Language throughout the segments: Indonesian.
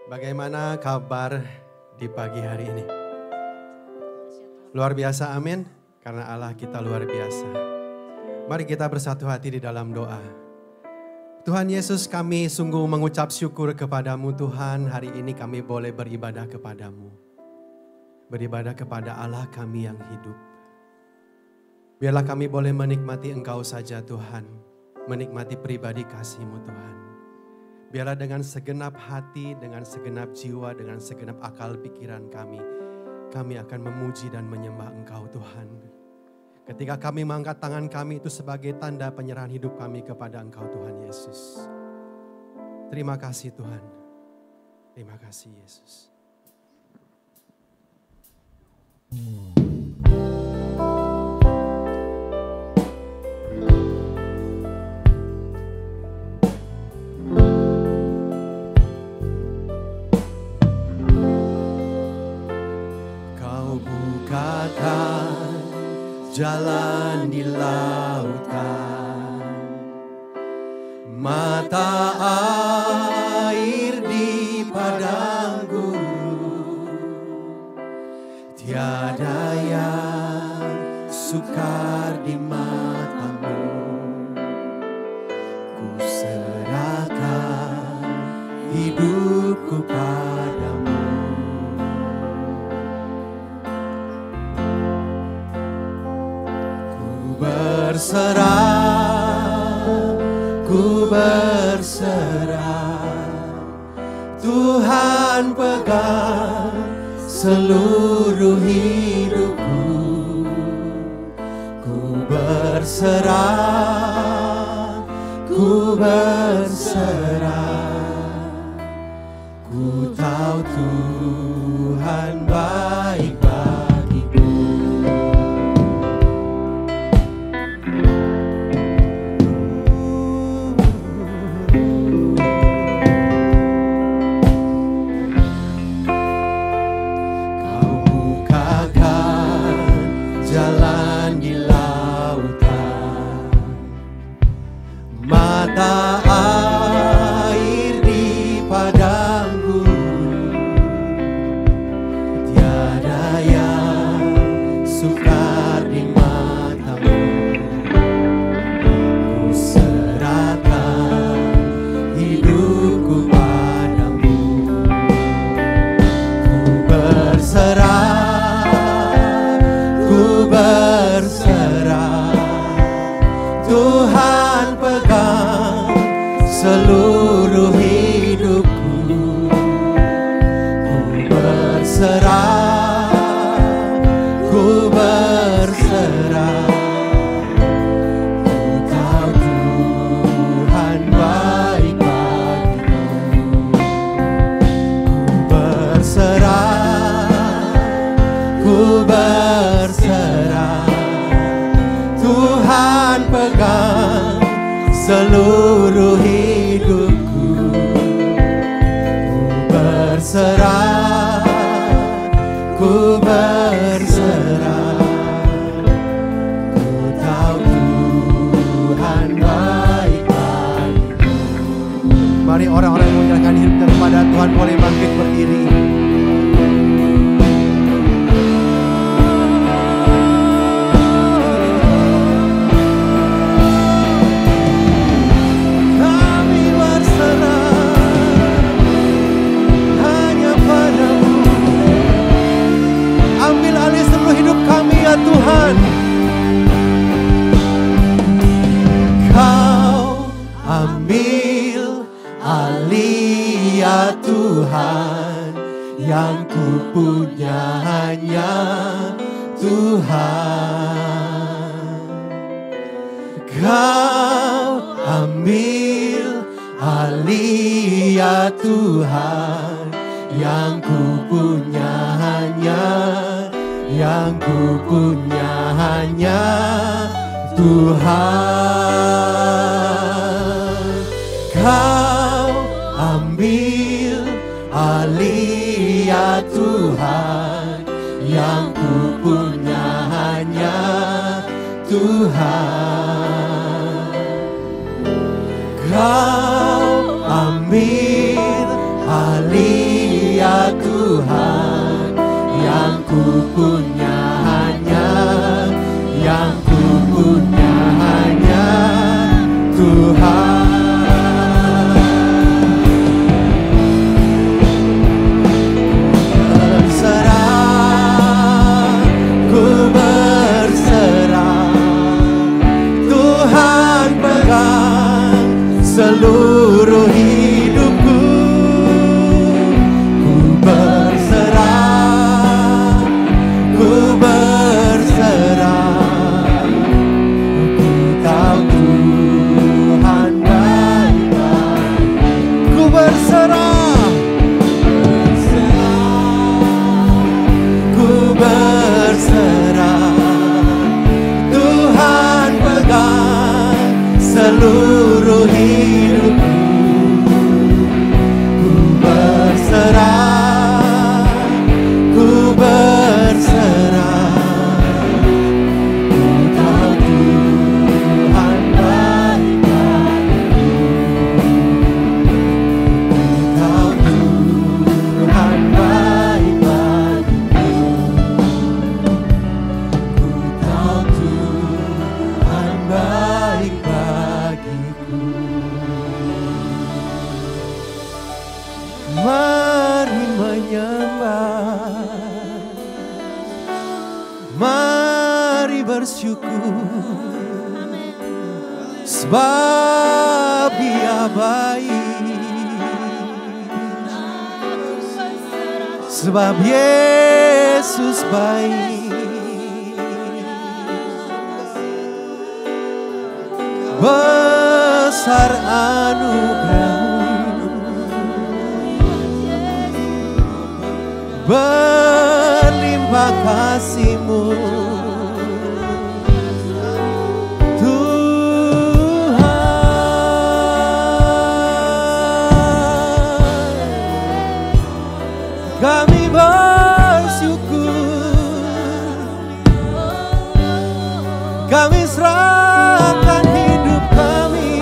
Bagaimana kabar di pagi hari ini? Luar biasa, amin. Karena Allah kita luar biasa. Mari kita bersatu hati di dalam doa. Tuhan Yesus, kami sungguh mengucap syukur kepadamu Tuhan. Hari ini kami boleh beribadah kepadamu. Beribadah kepada Allah kami yang hidup. Biarlah kami boleh menikmati Engkau saja Tuhan. Menikmati pribadi kasih-Mu Tuhan. Biarlah dengan segenap hati, dengan segenap jiwa, dengan segenap akal pikiran kami akan memuji dan menyembah Engkau Tuhan. Ketika kami mengangkat tangan kami itu sebagai tanda penyerahan hidup kami kepada Engkau Tuhan Yesus. Terima kasih Tuhan. Terima kasih Yesus. Jalan di lautan, mata air di padang gurun, tiada yang sukar di matamu. Ku serahkan hidupku padamu. Ku berserah, Tuhan pegang seluruh hidupku. Ku berserah, ku tahu Tuhan baik. Mata air di padang gurun, tiada yang sukar di matamu. Ku serahkan hidupku padamu. Ku berserah, Tuhan pegang seluruh hidupku. Ku berserah, ku tahu Tuhan baik bagiku. Ku berserah, Tuhan pegang seluruh hidupku. Ku berserah, ku tahu Tuhan baik bagiku. Mari orang-orang yang menyerahkan hidup kepada Tuhan boleh bangkit berdiri. Tuhan, Kau ambil alih ya Tuhan, yang ku punya hanya Tuhan. Kau ambil alih ya Tuhan, yang ku punya hanya Tuhan. Kau ambil alih ya Tuhan, yang ku punya hanya Tuhan. Kau ambil alih punya hanya, yang ku punya hanya Tuhan. Seluruh hidupku ku berserah, ku berserah. Ku tahu Tuhan baik, ku berserah, ku berserah. Tuhan pegang seluruh hidupku, ku berserah, ku berserah. Ku tahu Tuhan baik bagiku, ku tahu Tuhan baik bagiku, ku tahu Tuhan baik bagiku. Mari menyembah, mari bersyukur, sebab Dia baik, sebab Yesus baik. Besar anugerah-Mu, berlimpah kasih-Mu, Tuhan. Kami bersyukur, kami serahkan hidup kami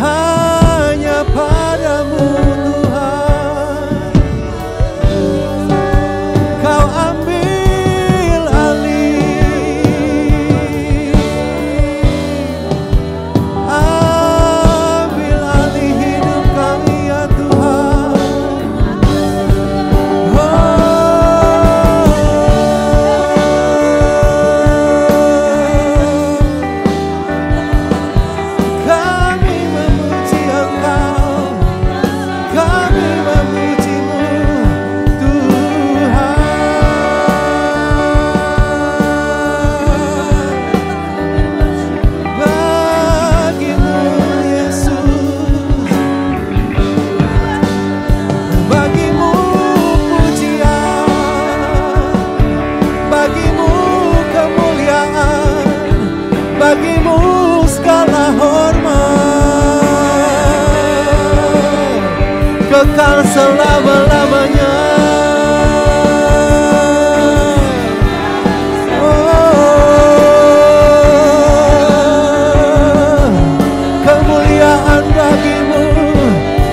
hanya padamu Tuhan. Kau ambil alih, ambil alih hidup kami ya Tuhan. Kami memuji Engkau, kami memuji-Mu Tuhan. Bagi-Mu Yesus, bagi-Mu pujian, bagi-Mu kemuliaan, bagi-Mu segala hormat, kekal selama-lamanya. Kemuliaan bagi-Mu,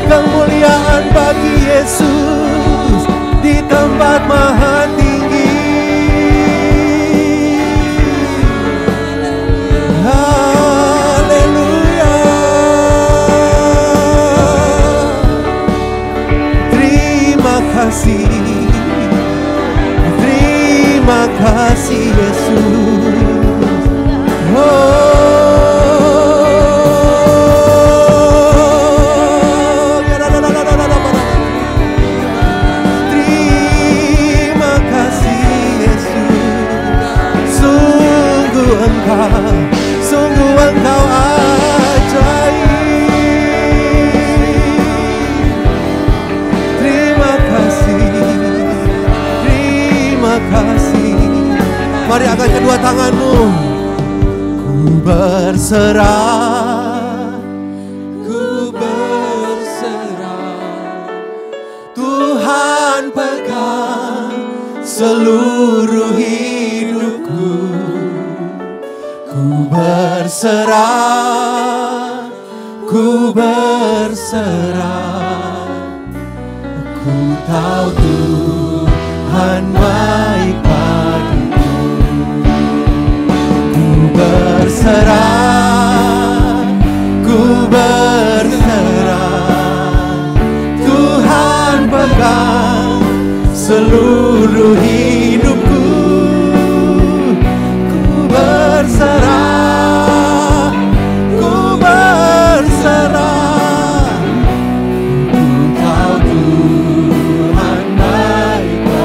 kemuliaan bagi Yesus di tempat maha tinggi. Haleluya. Terima kasih, terima kasih Yesus. Terima kasih Yesus. Sungguh Engkau ajaib. Terima kasih. Mari angkat kedua tanganmu. Ku berserah, ku berserah. Tuhan pegang seluruh hidupku. Ku berserah, ku berserah. Ku Ku tahu Tuhan baik bagiku. Ku berserah, ku berserah. Tuhan pegang seluruh hidupku. Ku berserah, ku berserah. Ku tahu Tuhan baik bagiku.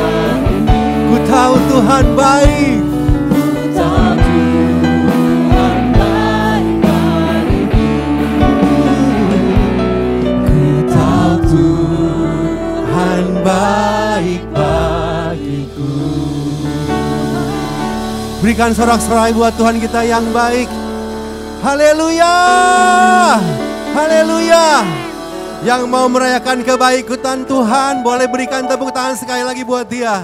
Ku tahu Tuhan baik. Baik bagiku. Berikan sorak-sorai buat Tuhan kita yang baik. Haleluya, haleluya. Yang mau merayakan kebaikutan Tuhan boleh berikan tepuk tangan sekali lagi buat dia.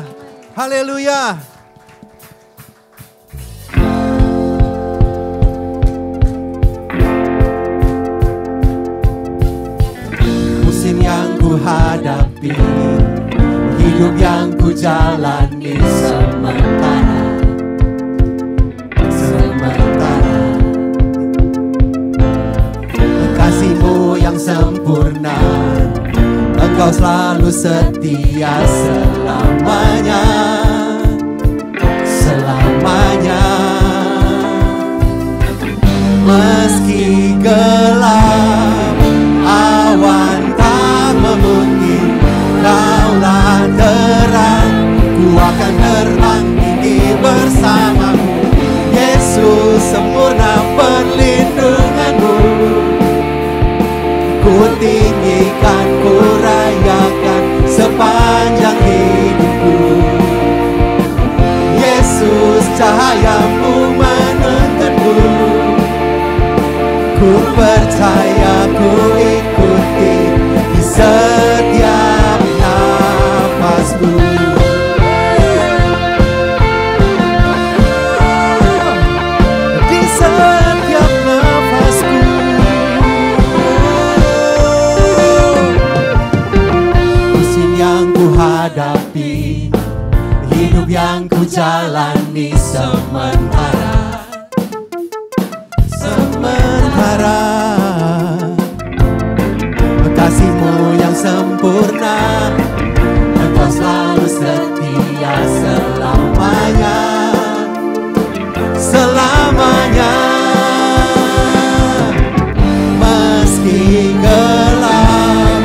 Haleluya. Musim yang ku hadapi, hidup yang ku jalani sementara, sementara. Kasih-Mu yang sempurna, Engkau selalu setia selamanya, selamanya. Meski gelap, awan tak memutih, Kaulah terang, ku akan terbang tinggi bersamamu. Yesus, sempurna perlindungan-Mu. Ku tinggikan, ku rayakan sepanjang hidupku. Yesus, cahaya-Mu menuntunku. Ku percaya, ku ikuti di setiap nafasku. Di setiap nafasku. Musim yang ku hadapi, hidup yang ku jalani sementara, sementara. Kasih-Mu yang sempurna, Engkau selalu setia selamanya, selamanya. Meski gelap,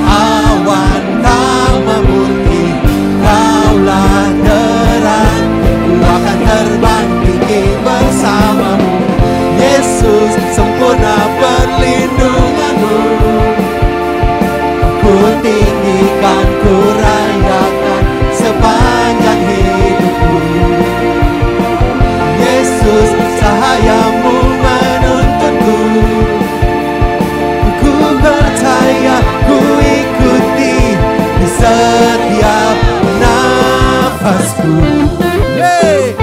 awan tak memutih, Kaulah terang, ku akan terbang tinggi bersamamu. Yesus, sempurna perlindungan-Mu. Ku tinggikan, ku rayakan sepanjang hidupku. Yesus, cahaya-Mu menuntunku. Ku percaya, ku ikuti di setiap nafasku. Hey!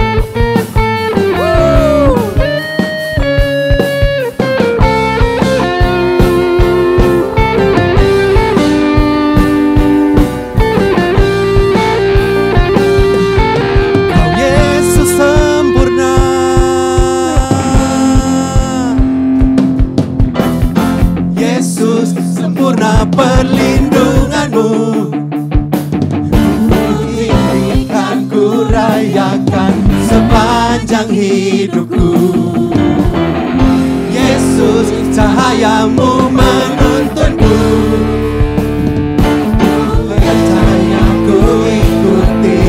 Perlindungan-Mu, ku tinggikan, ku rayakan sepanjang hidupku. Yesus, cahaya-Mu menuntunku. Ku percaya, ku ikuti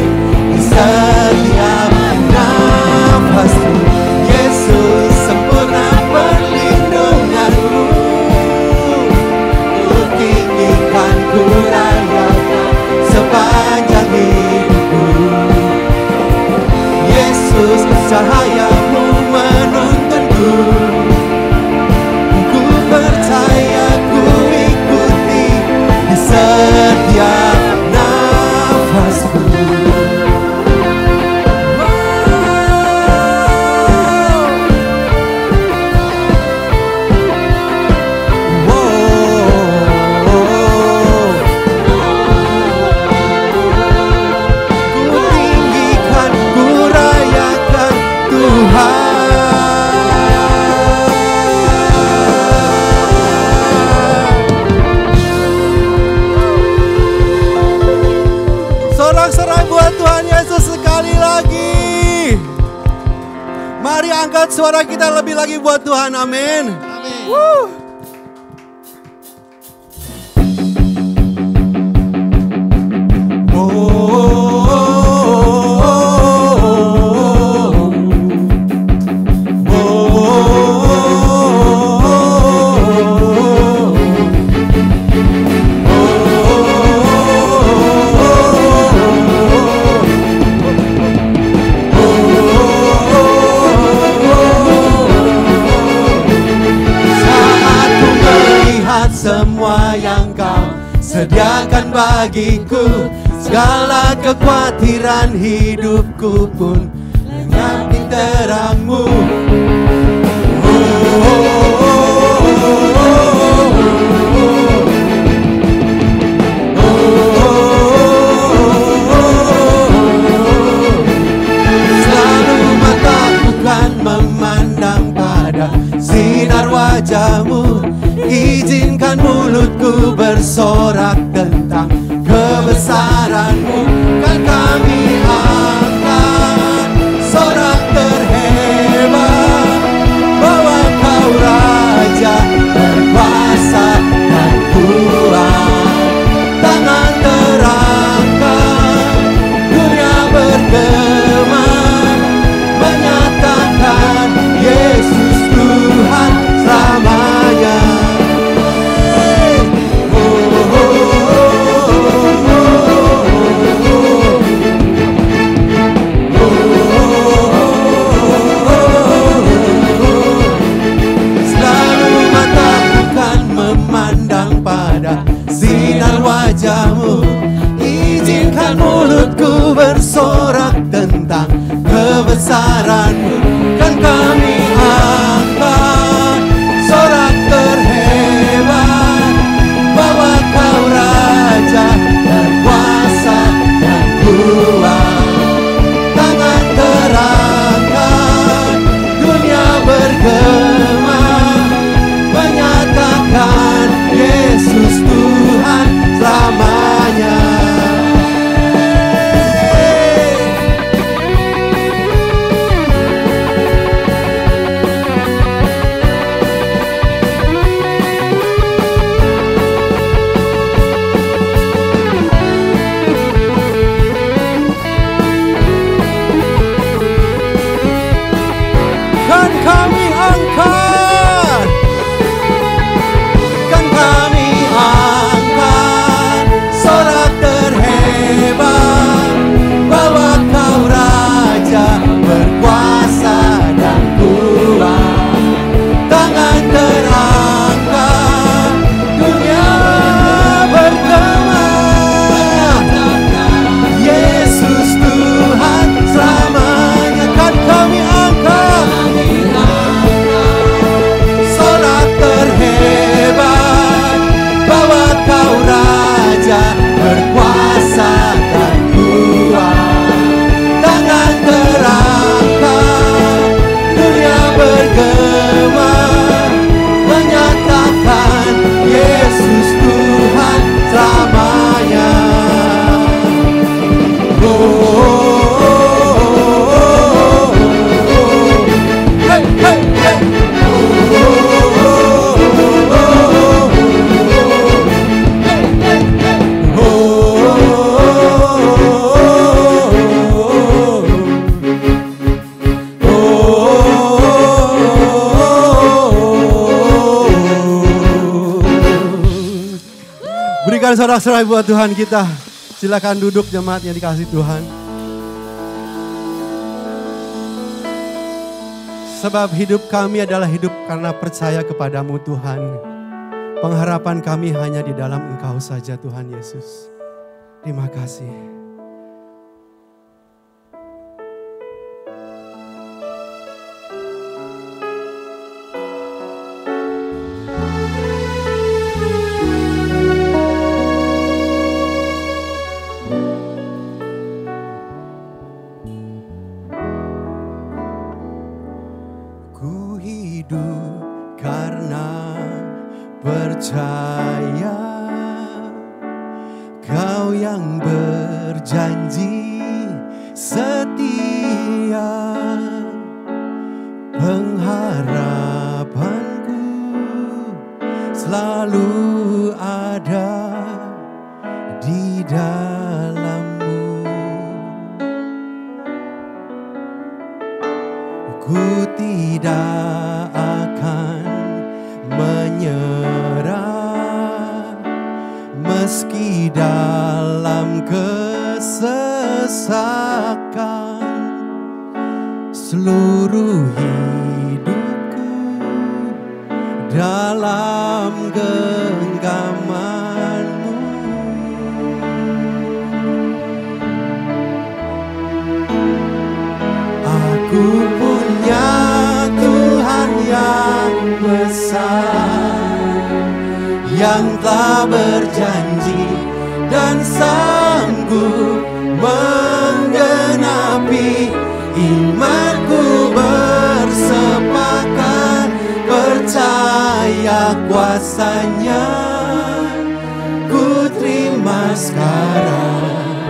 di setiap nafasku. Yesus, sempurna perlindungan-Mu. Ku rayakan sepanjang hidupku. Yesus, cahaya-Mu menuntunku. Ku percaya. angkat suara kita lebih lagi buat Tuhan. Amin. Amin. Semua yang kau sediakan bagiku, segala kekhawatiran hidupku pun lenyap di terang-Mu. Selalu mataku kan memandang pada sinar wajah-Mu. Izinkan mulutku bersorak tentang kebesaran-Mu. Kan kami angkat sorak terhebat bahwa Kau Raja berkuasa dan kuat. Tangan terangkat, dunia bergema, menyatakan Yesus Tuhan selamanya. Sinar wajah-Mu, izinkan mulutku bersorak tentang kebesaran-Mu. Kan kami angkat sorak terhebat bahwa Kau Raja berkuasa dan kuat. Tangan terangkat, dunia bergema, menyatakan Yesus Tuhan selamanya. Kan kami angkat, kan kami angkat sorak terhebat bahwa Kau Raja berkuasa dan kuat. Tangan terangkat, dunia bergema, Yesus Tuhan selamanya. Kan kami angkat sorak terhebat bahwa Kau Raja berkuasa dan kuat. Tangan terangkat, dunia bergema, menyatakan Yesus Tuhan selamanya. Hey, hey, hey. Berikan sorak-sorai buat Tuhan kita. Silakan duduk jemaat yang dikasihi Tuhan. Sebab hidup kami adalah hidup karena percaya kepadamu Tuhan. Pengharapan kami hanya di dalam Engkau saja Tuhan Yesus. Terima kasih. Ku hidup karena percaya Kau yang berjanji setia. harapanku selalu ada di dalam-Mu. Ku tidak akan menyerah meski dalam kesesakan. Seluruh hidupku dalam genggaman-Mu. Aku punya Tuhan yang besar, yang telah berjanji dan sanggup menggenapi. Imanku bersepakat percaya kuasa-Nya. Ku terima sekarang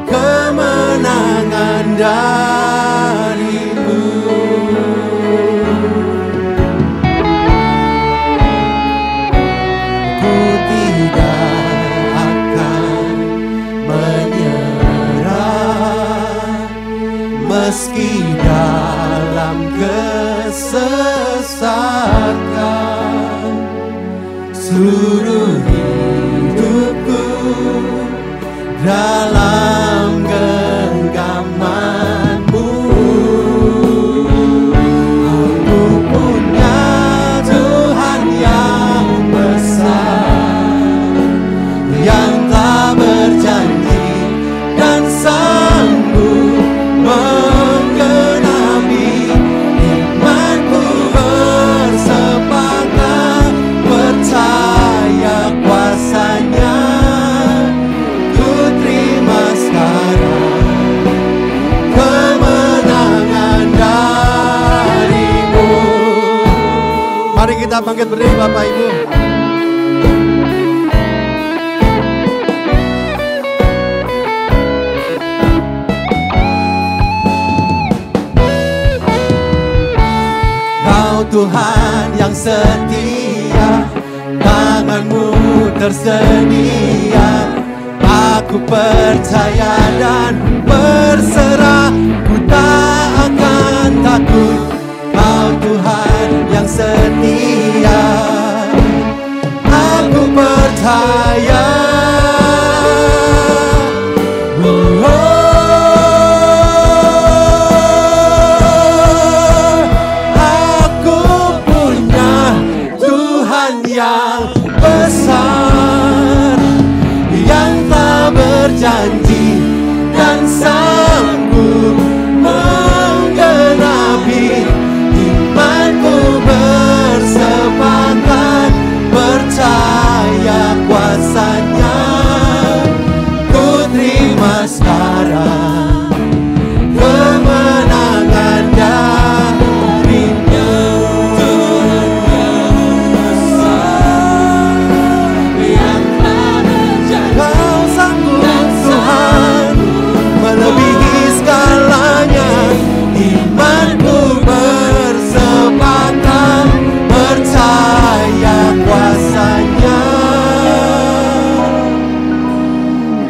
kemenangan dari-Mu. Ku tidak akan menyerah meski dalam kesesakan. Seluruh hidupku dalam genggaman-Mu. Aku punya Tuhan yang besar, yang telah berjanji dan sanggup menggenapi. Imanku bersepakat percaya kuasa-Nya. Ku terima sekarang kemenangan dari-Mu. Mari kita bangkit berdiri Bapak Ibu. Kau Tuhan yang setia, tangan-Mu tersedia. Aku percaya dan berserah, ku tak akan takut. Kau Tuhan yang setia, aku percaya. Yang besar, yang tak berjanji dan sanggup menggenapi. Imanku bersepakat percaya kuasa-Nya. Ku terima sekarang kemenangan dari-Nya. Melebihi segalanya, imanku bersepakat percaya kuasa-Nya.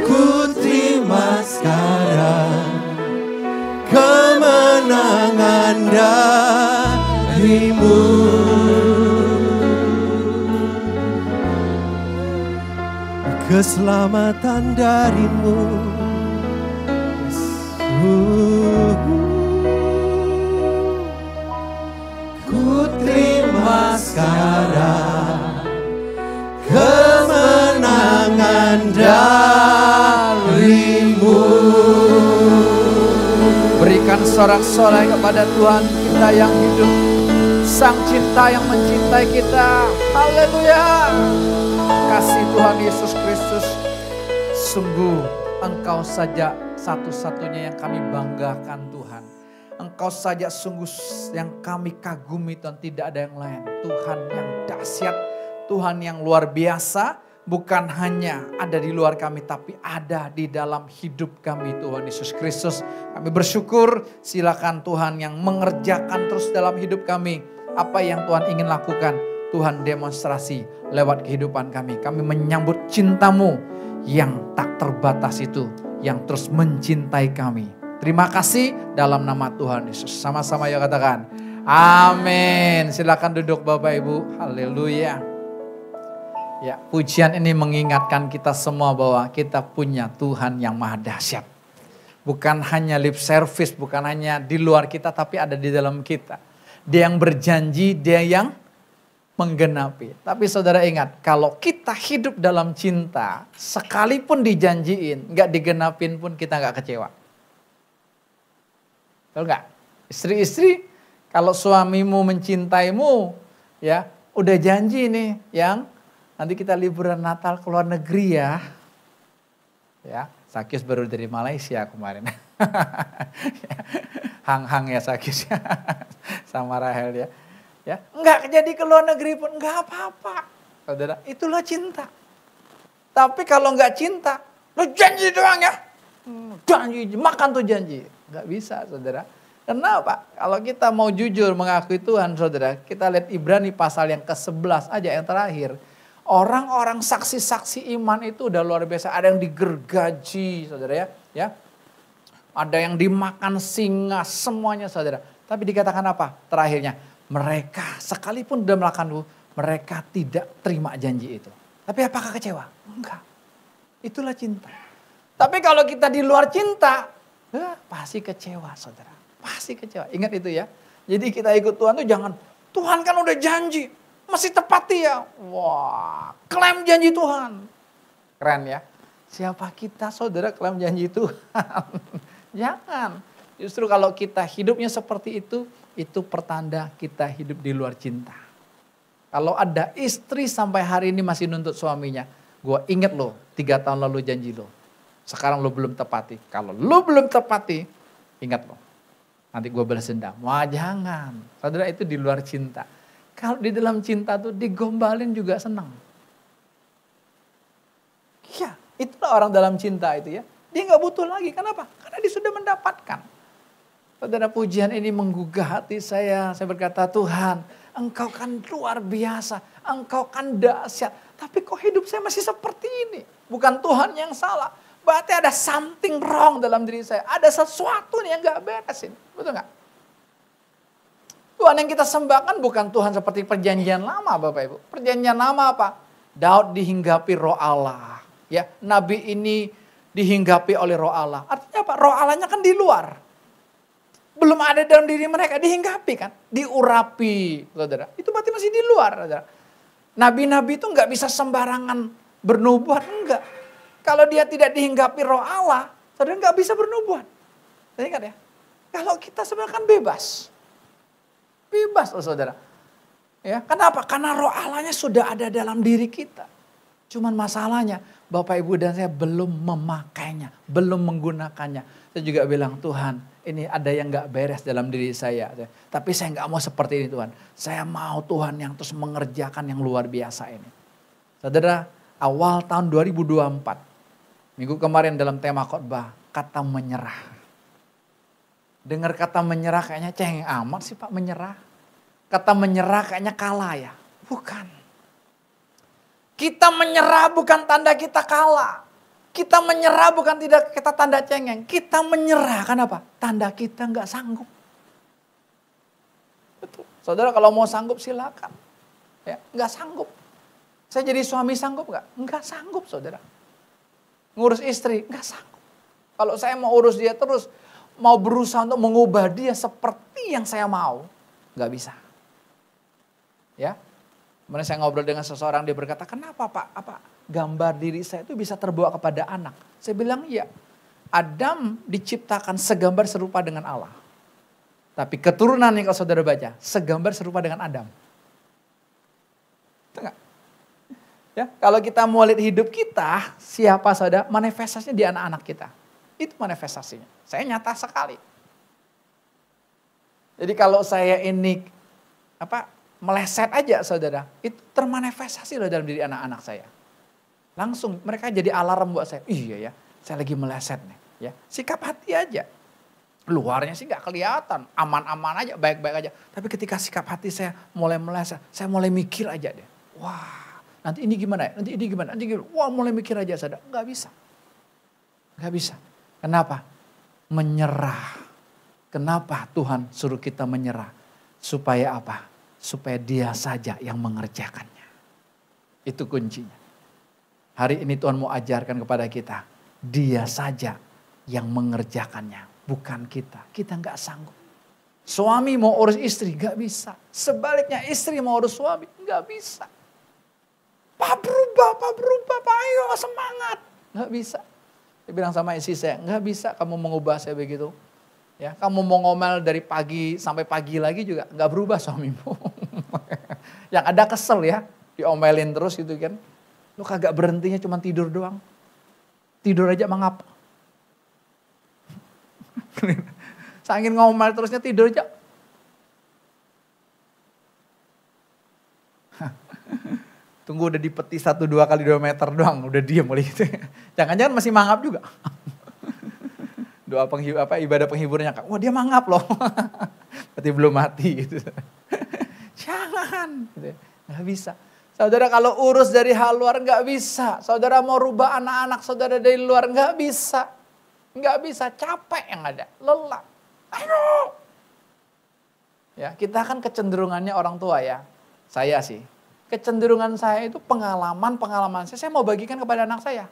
Ku terima sekarang kemenangan dari-Mu. Keselamatan dari-Mu. Ku terima sekarang kemenangan dari-Mu. Berikan sorak-sorai kepada Tuhan kita yang hidup, Sang Cinta yang mencintai kita. Haleluya. Kasih Tuhan Yesus Kristus, sungguh Engkau saja satu-satunya yang kami banggakan Tuhan. Engkau saja sungguh yang kami kagumi Tuhan, tidak ada yang lain. Tuhan yang dahsyat, Tuhan yang luar biasa, bukan hanya ada di luar kami, tapi ada di dalam hidup kami Tuhan Yesus Kristus. Kami bersyukur, silakan Tuhan yang mengerjakan terus dalam hidup kami. Apa yang Tuhan ingin lakukan, Tuhan demonstrasi lewat kehidupan kami. Kami menyambut cinta-Mu yang tak terbatas itu, yang terus mencintai kami. Terima kasih dalam nama Tuhan Yesus. Sama-sama ya katakan, amin. Silakan duduk Bapak Ibu, haleluya. Ya, pujian ini mengingatkan kita semua bahwa kita punya Tuhan yang maha dahsyat. Bukan hanya lip service, bukan hanya di luar kita, tapi ada di dalam kita. Dia yang berjanji, dia yang menggenapi. Tapi saudara ingat, kalau kita hidup dalam cinta, sekalipun dijanjiin, gak digenapin pun kita gak kecewa. Betul gak? Istri-istri, kalau suamimu mencintaimu, ya udah janji nih yang nanti kita liburan Natal ke luar negeri ya. Ya, Sakyus baru dari Malaysia kemarin. Hang-hang ya Sakyus ya. Sama Rahel ya. Ya, enggak jadi ke luar negeri pun enggak apa-apa. Saudara, itulah cinta. Tapi kalau enggak cinta, lo janji doang ya. Janji, makan tuh janji. Enggak bisa, Saudara. Kenapa? Kalau kita mau jujur mengakui Tuhan, Saudara, kita lihat Ibrani pasal yang ke-11 aja yang terakhir. Orang-orang saksi-saksi iman itu udah luar biasa. Ada yang digergaji, saudara ya. Ada yang dimakan singa, semuanya saudara. Tapi dikatakan apa? Terakhirnya, mereka sekalipun udah melakukan itu, mereka tidak terima janji itu. Tapi apakah kecewa? Enggak. Itulah cinta. Tapi kalau kita di luar cinta, pasti kecewa saudara. Pasti kecewa. Ingat itu ya. Jadi kita ikut Tuhan tuh jangan, Tuhan kan udah janji. Masih tepati ya. Wah, klaim janji Tuhan. Keren ya. Siapa kita saudara klaim janji Tuhan? Jangan. Justru kalau kita hidupnya seperti itu pertanda kita hidup di luar cinta. Kalau ada istri sampai hari ini masih nuntut suaminya. Gue inget loh, 3 tahun lalu janji lo. Sekarang lo belum tepati. Kalau lo belum tepati, ingat lo. Nanti gue balas dendam. Wah jangan. Saudara itu di luar cinta. Kalau di dalam cinta tuh digombalin juga senang. Iya, itulah orang dalam cinta itu ya. Dia gak butuh lagi, kenapa? Karena dia sudah mendapatkan. Saudara pujian ini menggugah hati saya. Saya berkata, Tuhan Engkau kan luar biasa. Engkau kan dahsyat. Tapi kok hidup saya masih seperti ini? Bukan Tuhan yang salah. Berarti ada something wrong dalam diri saya. Ada sesuatu nih yang gak beresin. Betul gak? Tuhan yang kita sembahkan bukan Tuhan seperti perjanjian lama Bapak Ibu. Perjanjian lama apa? Daud dihinggapi roh Allah. Ya, nabi ini dihinggapi oleh roh Allah. Artinya apa? Roh Allahnya kan di luar. Belum ada dalam diri mereka, dihinggapi kan. Diurapi, saudara. Itu berarti masih di luar, saudara. Nabi-nabi itu nggak bisa sembarangan bernubuat, enggak. Kalau dia tidak dihinggapi roh Allah, saudara nggak bisa bernubuat. Jadi ingat ya, kalau kita sebenarnya kan bebas. Bebas loh saudara. Ya, kenapa? Karena roh Allahnya sudah ada dalam diri kita. Cuman masalahnya Bapak Ibu dan saya belum memakainya, belum menggunakannya. Saya juga bilang Tuhan ini ada yang gak beres dalam diri saya. Tapi saya gak mau seperti ini Tuhan. Saya mau Tuhan yang terus mengerjakan yang luar biasa ini. Saudara awal tahun 2024. Minggu kemarin dalam tema khotbah kata menyerah. Dengar kata menyerah kayaknya cengeng amat sih Pak menyerah. Kata menyerah kayaknya kalah ya. Bukan. Kita menyerah bukan tanda kita kalah. Kita menyerah bukan tidak kita tanda cengeng. Kita menyerah kenapa? Tanda kita nggak sanggup. Betul. Saudara kalau mau sanggup silakan. Ya, nggak sanggup. Saya jadi suami sanggup nggak? Nggak sanggup saudara. Ngurus istri nggak sanggup. Kalau saya mau urus dia terus, mau berusaha untuk mengubah dia seperti yang saya mau, nggak bisa. Ya, kemudian saya ngobrol dengan seseorang, dia berkata, kenapa Pak? Apa gambar diri saya itu bisa terbawa kepada anak? Saya bilang, iya. Adam diciptakan segambar serupa dengan Allah. Tapi keturunan yang kalau saudara baca, segambar serupa dengan Adam. Itu enggak? Ya, kalau kita mau lihat hidup kita, siapa saudara? Manifestasinya di anak-anak kita. Itu manifestasinya. Saya nyata sekali. Jadi kalau saya ini meleset aja saudara, itu termanifestasi loh dalam diri anak-anak saya. Langsung mereka jadi alarm buat saya. Iya ya, saya lagi meleset nih. Ya, sikap hati aja. Luarnya sih nggak kelihatan, aman-aman aja, baik-baik aja. Tapi ketika sikap hati saya mulai meleset, saya mulai mikir aja deh. Wah, nanti ini gimana ya? Nanti ini gimana? Nanti gimana? Wah, mulai mikir aja saudara. Nggak bisa. Nggak bisa. Kenapa? Menyerah. Kenapa Tuhan suruh kita menyerah? Supaya apa? Supaya Dia saja yang mengerjakannya. Itu kuncinya. Hari ini Tuhan mau ajarkan kepada kita. Dia saja yang mengerjakannya. Bukan kita. Kita nggak sanggup. Suami mau urus istri, nggak bisa. Sebaliknya istri mau urus suami, nggak bisa. Pak berubah, Pak ayo semangat. Nggak bisa. Dia bilang sama istri saya, nggak bisa kamu mengubah saya begitu. Ya, kamu mau ngomel dari pagi sampai pagi lagi juga nggak berubah suamimu. Yang ada kesel ya, diomelin terus gitu kan. Lu kagak berhentinya cuma tidur doang. Tidur aja mangap. Saking ngomel terusnya tidur aja. Tunggu udah dipeti 1-2 kali 2 meter doang, udah diem mulai gitu. Jangan-jangan masih mangap juga. Doa ibadah penghiburnya, wah dia mangap loh. Berarti belum mati gitu. Jangan, gitu. Nggak bisa. Saudara kalau urus dari hal luar nggak bisa. Saudara mau rubah anak-anak saudara dari luar nggak bisa. Nggak bisa, capek yang ada, lelah. Ayo. Ya, kita kan kecenderungannya orang tua ya. Saya sih, kecenderungan saya itu pengalaman saya mau bagikan kepada anak saya.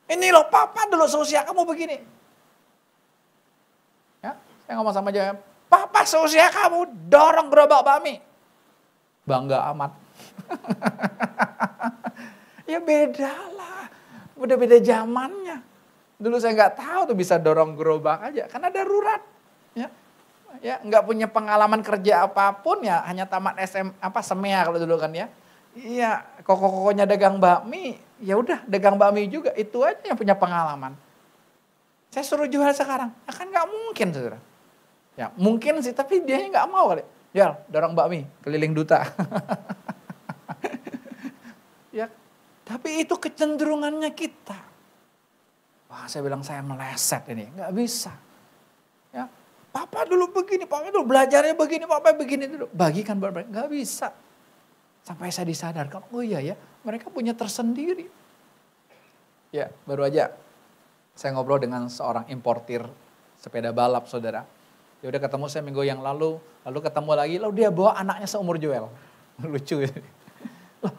Ini loh papa dulu seusia kamu begini. Ya, saya ngomong sama dia, papa seusia kamu dorong gerobak bakmi. Bangga amat. Ya beda lah, udah beda zamannya. Dulu saya nggak tahu tuh bisa dorong gerobak aja, karena darurat. Ya nggak punya pengalaman kerja apapun ya, hanya tamat SMEA kalau dulu kan ya. Iya, koko-kokonya dagang bakmi, ya udah dagang bakmi juga, itu aja yang punya pengalaman. Saya suruh jual sekarang, kan nggak mungkin saudara. Ya mungkin sih, tapi dia nggak mau kali. Ya dorong bakmi, keliling duta. Ya, tapi itu kecenderungannya kita. Wah, saya bilang saya meleset ini, nggak bisa. Ya, papa dulu begini, papa dulu belajarnya begini, papa begini dulu. Bagikan buat mereka, nggak bisa. Sampai saya disadarkan, oh iya ya, mereka punya tersendiri. Ya, baru aja saya ngobrol dengan seorang importir sepeda balap, saudara. Ya udah ketemu saya minggu yang lalu ketemu lagi, lalu dia bawa anaknya seumur Joel. Lucu ya. Loh,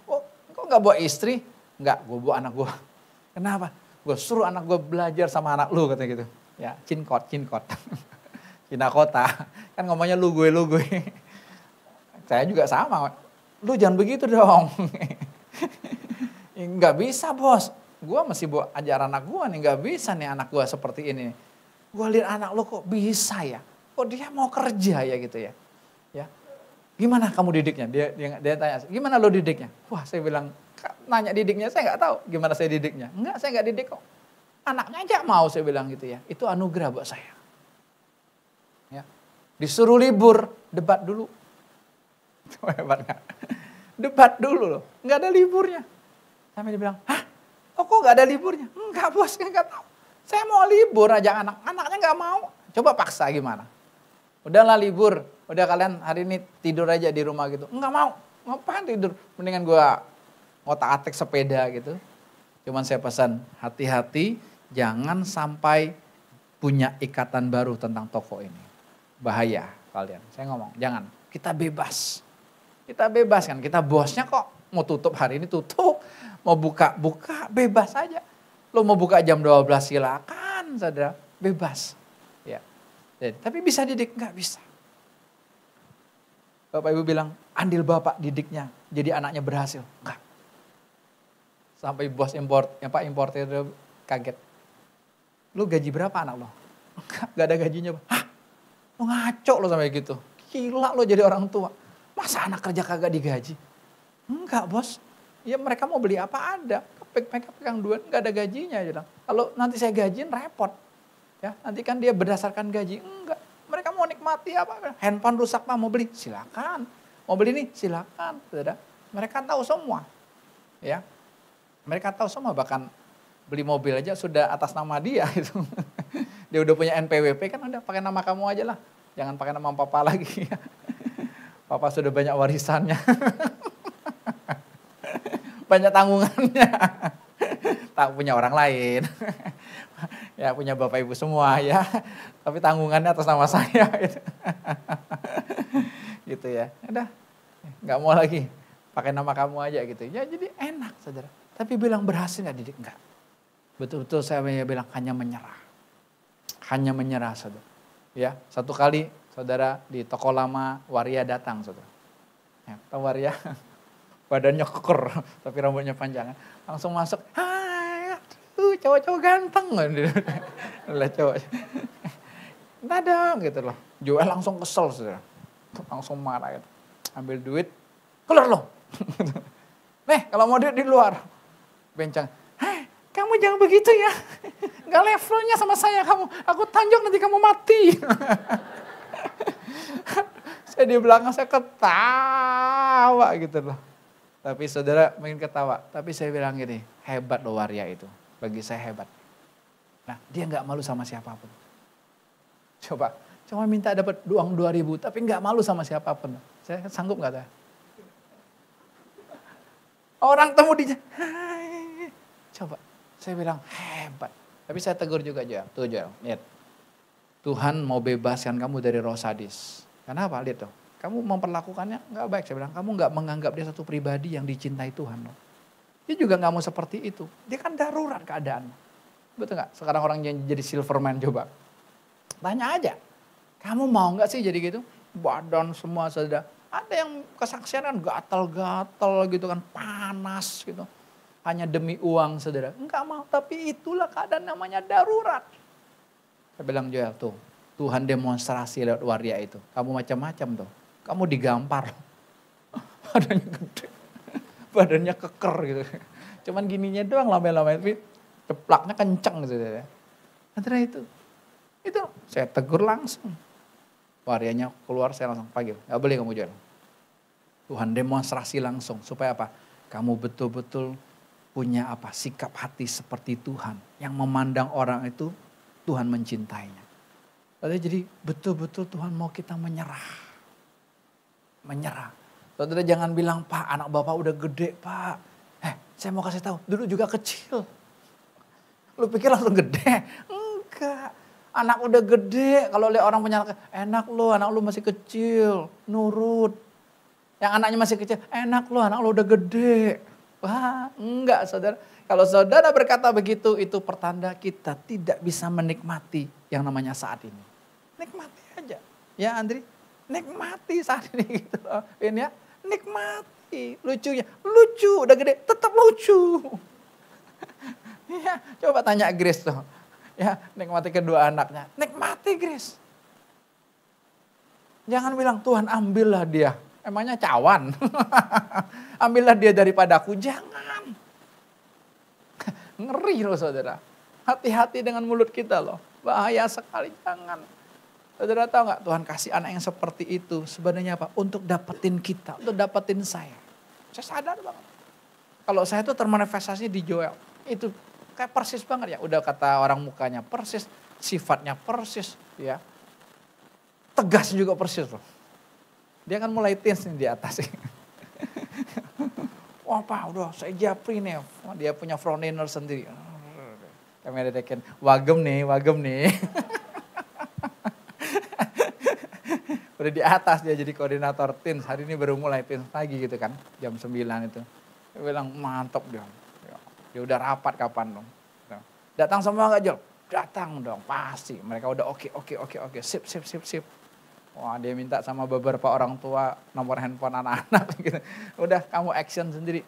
kok nggak bawa istri? Nggak, gue bawa anak gue. Kenapa? Gue suruh anak gue belajar sama anak lu katanya gitu. Ya, cinkot. Cina kota. Kan ngomongnya lu gue. Saya juga sama. Lu jangan begitu dong. Nggak bisa bos. Gue masih bawa ajar anak gue nih. Nggak bisa nih anak gue seperti ini. Gue lihat anak lu kok bisa ya. Kok dia mau kerja ya gitu ya. Ya. Gimana kamu didiknya? Dia tanya, gimana lu didiknya? Wah saya bilang, nanya didiknya saya nggak tahu gimana saya didiknya. Enggak, saya nggak didik kok. Anaknya aja mau saya bilang gitu ya. Itu anugerah buat saya. Ya. Disuruh libur, debat dulu. Hebat nggak? Debat dulu loh, nggak ada liburnya. Sampai dia bilang, hah? Oh kok nggak ada liburnya? Enggak bos, nggak tahu. Saya mau libur aja anaknya nggak mau. Coba paksa gimana? Udahlah libur, udah kalian hari ini tidur aja di rumah gitu. Enggak mau, ngapain tidur? Mendingan gua ngotak-atik sepeda gitu. Cuman saya pesan, hati-hati jangan sampai punya ikatan baru tentang toko ini. Bahaya kalian. Saya ngomong, jangan. Kita bebas. Kita bebas kan, kita bosnya kok. Mau tutup hari ini tutup. Mau buka bebas aja. Lo mau buka jam 12 silakan saudara. Bebas. Ya. Tapi bisa didik? Enggak bisa. Bapak Ibu bilang, andil bapak didiknya. Jadi anaknya berhasil. Enggak. Sampai bos importer kaget. Lu gaji berapa anak lo? Enggak ada gajinya. Hah? Lu ngaco lo sampai gitu. Gila lo jadi orang tua. Masa anak kerja kagak digaji? Enggak bos. Ya mereka mau beli apa ada. Mereka pegang duit, enggak ada gajinya. Kalau nanti saya gajiin repot. Ya, nanti kan dia berdasarkan gaji. Enggak. Mereka mau nikmati apa? Handphone rusak Pak, mau beli? Silakan. Mau beli nih? Silakan. Saudara. Mereka tahu semua. Ya. Mereka tahu semua, bahkan beli mobil aja sudah atas nama dia itu. Dia udah punya NPWP kan, udah pakai nama kamu aja lah. Jangan pakai nama papa lagi. Papa sudah banyak warisannya. Banyak tanggungannya. Tak punya orang lain. Ya punya bapak ibu semua ya. Tapi tanggungannya atas nama saya. Gitu ya. Udah, nggak mau lagi. Pakai nama kamu aja gitu. Ya jadi enak saudara. Tapi bilang berhasil nggak didik? Enggak. Betul-betul saya bilang hanya menyerah. Hanya menyerah saudara. Ya, satu kali saudara di toko lama waria datang saudara. Ya, tahu waria? Badannya keker tapi rambutnya panjang. Langsung masuk. Hai, cowok-cowok ganteng. Lah cowok. Dadang gitu loh. Joel langsung kesel saudara. Langsung marah gitu. Ambil duit. Keluar loh. Kalau mau duit di luar. Bencang. Hei, kamu jangan begitu ya. Gak levelnya sama saya kamu. Aku tanjok nanti kamu mati. Saya di belakang saya ketawa gitu loh. Tapi saudara makin ketawa. Tapi saya bilang gini, hebat loh waria itu. Bagi saya hebat. Nah dia gak malu sama siapapun. Coba, cuma minta dapat uang 2.000 tapi gak malu sama siapapun. Saya sanggup gak saya? Orang temu dia, coba saya bilang hebat. Tapi saya tegur juga Joel. Tuh Joel, lihat. Tuhan mau bebaskan kamu dari roh sadis. Kenapa? Lihat tuh. Kamu memperlakukannya gak baik. Saya bilang, kamu gak menganggap dia satu pribadi yang dicintai Tuhan. Loh. Dia juga gak mau seperti itu. Dia kan darurat keadaan. Betul gak? Sekarang orang yang jadi silverman coba. Tanya aja. Kamu mau gak sih jadi gitu? Badan semua saudara. Ada yang kesaksian kan gatal-gatal gitu kan. Panas gitu. Hanya demi uang saudara. Enggak mau. Tapi itulah keadaan namanya darurat. Saya bilang Joel tuh. Tuhan demonstrasi lewat waria itu. Kamu macam-macam tuh. Kamu digampar. Badannya gede. Badannya keker gitu. Cuman gininya doang lama-lama. Tapi ceplaknya kenceng gitu. Antara itu. Itu saya tegur langsung. Warianya keluar saya langsung panggil. Gak boleh kamu Joel. Tuhan demonstrasi langsung. Supaya apa? Kamu betul-betul punya apa? Sikap hati seperti Tuhan. Yang memandang orang itu Tuhan mencintainya. Jadi betul-betul Tuhan mau kita menyerah. Menyerah. Saudara jangan bilang, Pak anak Bapak udah gede Pak. Saya mau kasih tahu, dulu juga kecil. Lu pikir langsung gede? Enggak. Anak udah gede, kalau lihat orang punya anak lu masih kecil, nurut. Yang anaknya masih kecil, anak lu udah gede. Wah, enggak saudara. Kalau saudara berkata begitu, itu pertanda kita tidak bisa menikmati yang namanya saat ini. Nikmati aja. Ya Andri, nikmati saat ini gitu loh. Ini ya, nikmati. Lucunya, lucu, udah gede, tetap lucu. Ya, coba tanya Grace tuh. Ya, nikmati kedua anaknya. Nikmati Grace. Jangan bilang Tuhan ambillah dia. Emangnya cawan. Ambillah dia daripadaku. Jangan. Ngeri loh saudara. Hati-hati dengan mulut kita loh. Bahaya sekali, jangan. Saudara tahu gak Tuhan kasih anak yang seperti itu. Sebenarnya apa? Untuk dapetin kita. Untuk dapetin saya. Saya sadar banget. Kalau saya tuh termanifestasi di Joel. Itu kayak persis banget ya. Udah kata orang mukanya persis. Sifatnya persis. Ya. Tegas juga persis loh. Dia kan mulai tense nih di atas. Wah Pak udah saya japri nih. Dia punya frontliner sendiri. Kami ada wagem nih. Udah di atas dia jadi koordinator teens. Hari ini baru mulai teens lagi gitu kan. Jam 9 itu. Dia bilang mantap dia. Dia udah rapat kapan dong. Datang semua gak Jol? Datang dong pasti. Mereka udah oke. Sip. Wah dia minta sama beberapa orang tua nomor handphone anak-anak gitu. Udah kamu action sendiri.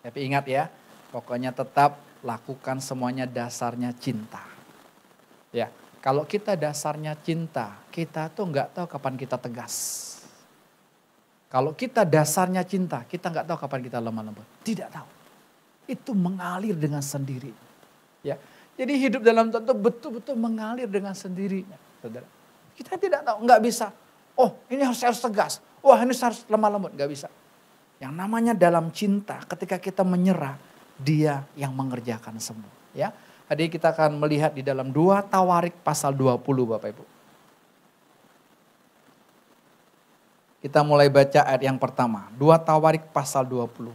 Tapi ingat ya, pokoknya tetap lakukan semuanya dasarnya cinta. Ya, kalau kita dasarnya cinta, kita tuh nggak tahu kapan kita tegas. Kalau kita dasarnya cinta, kita nggak tahu kapan kita lemah lembut. Tidak tahu. Itu mengalir dengan sendiri. Ya, jadi hidup dalam Tuhan betul-betul mengalir dengan sendirinya, saudara. Kita tidak tahu, nggak bisa. Oh ini harus tegas, wah ini harus lemah lembut, nggak bisa. Yang namanya dalam cinta ketika kita menyerah, Dia yang mengerjakan semua. Ya, jadi kita akan melihat di dalam 2 Tawarik pasal 20 Bapak Ibu. Kita mulai baca ayat yang pertama. 2 Tawarik pasal 20.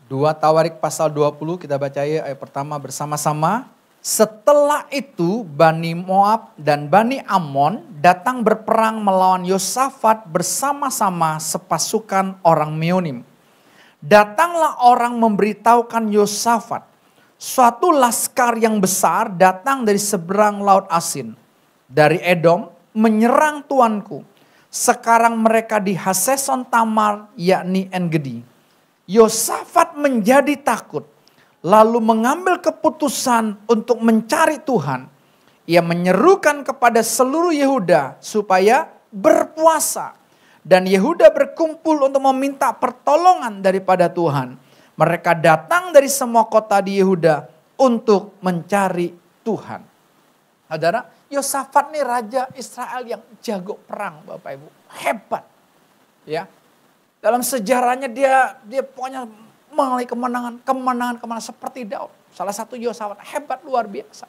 2 Tawarik pasal 20 kita baca ayat pertama bersama-sama. Setelah itu Bani Moab dan Bani Ammon datang berperang melawan Yosafat bersama-sama sepasukan orang Meonim. Datanglah orang memberitahukan Yosafat, suatu laskar yang besar datang dari seberang laut Asin, dari Edom menyerang tuanku. Sekarang mereka di Haseson Tamar yakni En-Gedi. Yosafat menjadi takut. Lalu mengambil keputusan untuk mencari Tuhan. Ia menyerukan kepada seluruh Yehuda supaya berpuasa. Dan Yehuda berkumpul untuk meminta pertolongan daripada Tuhan. Mereka datang dari semua kota di Yehuda untuk mencari Tuhan. Saudara, Yosafat nih raja Israel yang jago perang Bapak Ibu. Hebat. Ya. Dalam sejarahnya dia pokoknya mengalami kemenangan seperti Daud. Salah satu Yosafat hebat luar biasa.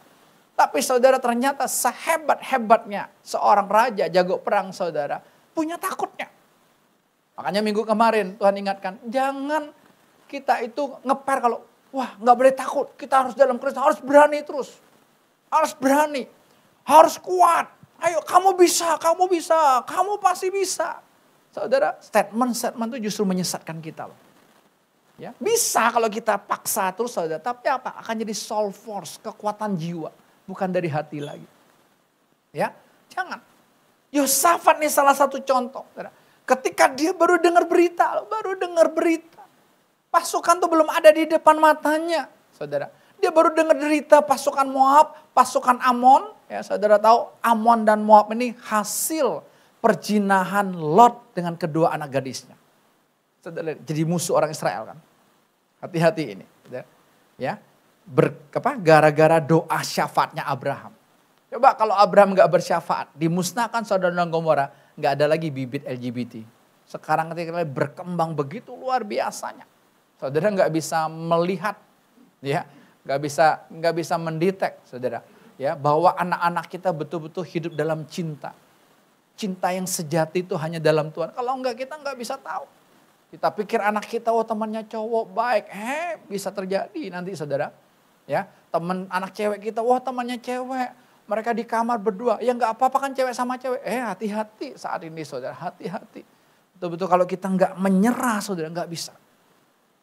Tapi saudara ternyata sehebat-hebatnya seorang raja jago perang saudara punya takutnya. Makanya minggu kemarin Tuhan ingatkan jangan kita itu ngeper kalau wah nggak boleh takut. Kita harus dalam Kristus harus berani terus. Harus berani. Harus kuat. Ayo kamu bisa, kamu pasti bisa. Saudara statement itu justru menyesatkan kita loh. Ya, bisa kalau kita paksa terus saudara, tapi apa? Akan jadi soul force, kekuatan jiwa, bukan dari hati lagi. Ya, jangan. Yosafat nih salah satu contoh. Saudara. Ketika dia baru dengar berita, pasukan tuh belum ada di depan matanya, saudara. Dia baru dengar berita pasukan Moab, pasukan Ammon. Ya, saudara tahu Ammon dan Moab ini hasil perjinahan Lot dengan kedua anak gadisnya. Saudara, jadi musuh orang Israel kan. Hati-hati ini. Ya, gara-gara doa syafaatnya Abraham. Coba kalau Abraham gak bersyafaat, dimusnahkan Sodom dan Gomora, gak ada lagi bibit LGBT. Sekarang ketika berkembang begitu luar biasanya. Saudara gak bisa melihat, ya, gak bisa mendetek, saudara, ya, bahwa anak-anak kita betul-betul hidup dalam cinta. Cinta yang sejati itu hanya dalam Tuhan. Kalau enggak kita enggak bisa tahu. Kita pikir anak kita temannya cowok baik. Bisa terjadi nanti saudara. Ya, teman anak cewek kita temannya cewek. Mereka di kamar berdua. Ya enggak apa-apa kan cewek sama cewek. Hati-hati saat ini saudara. Hati-hati. Betul-betul kalau kita enggak menyerah saudara. Enggak bisa.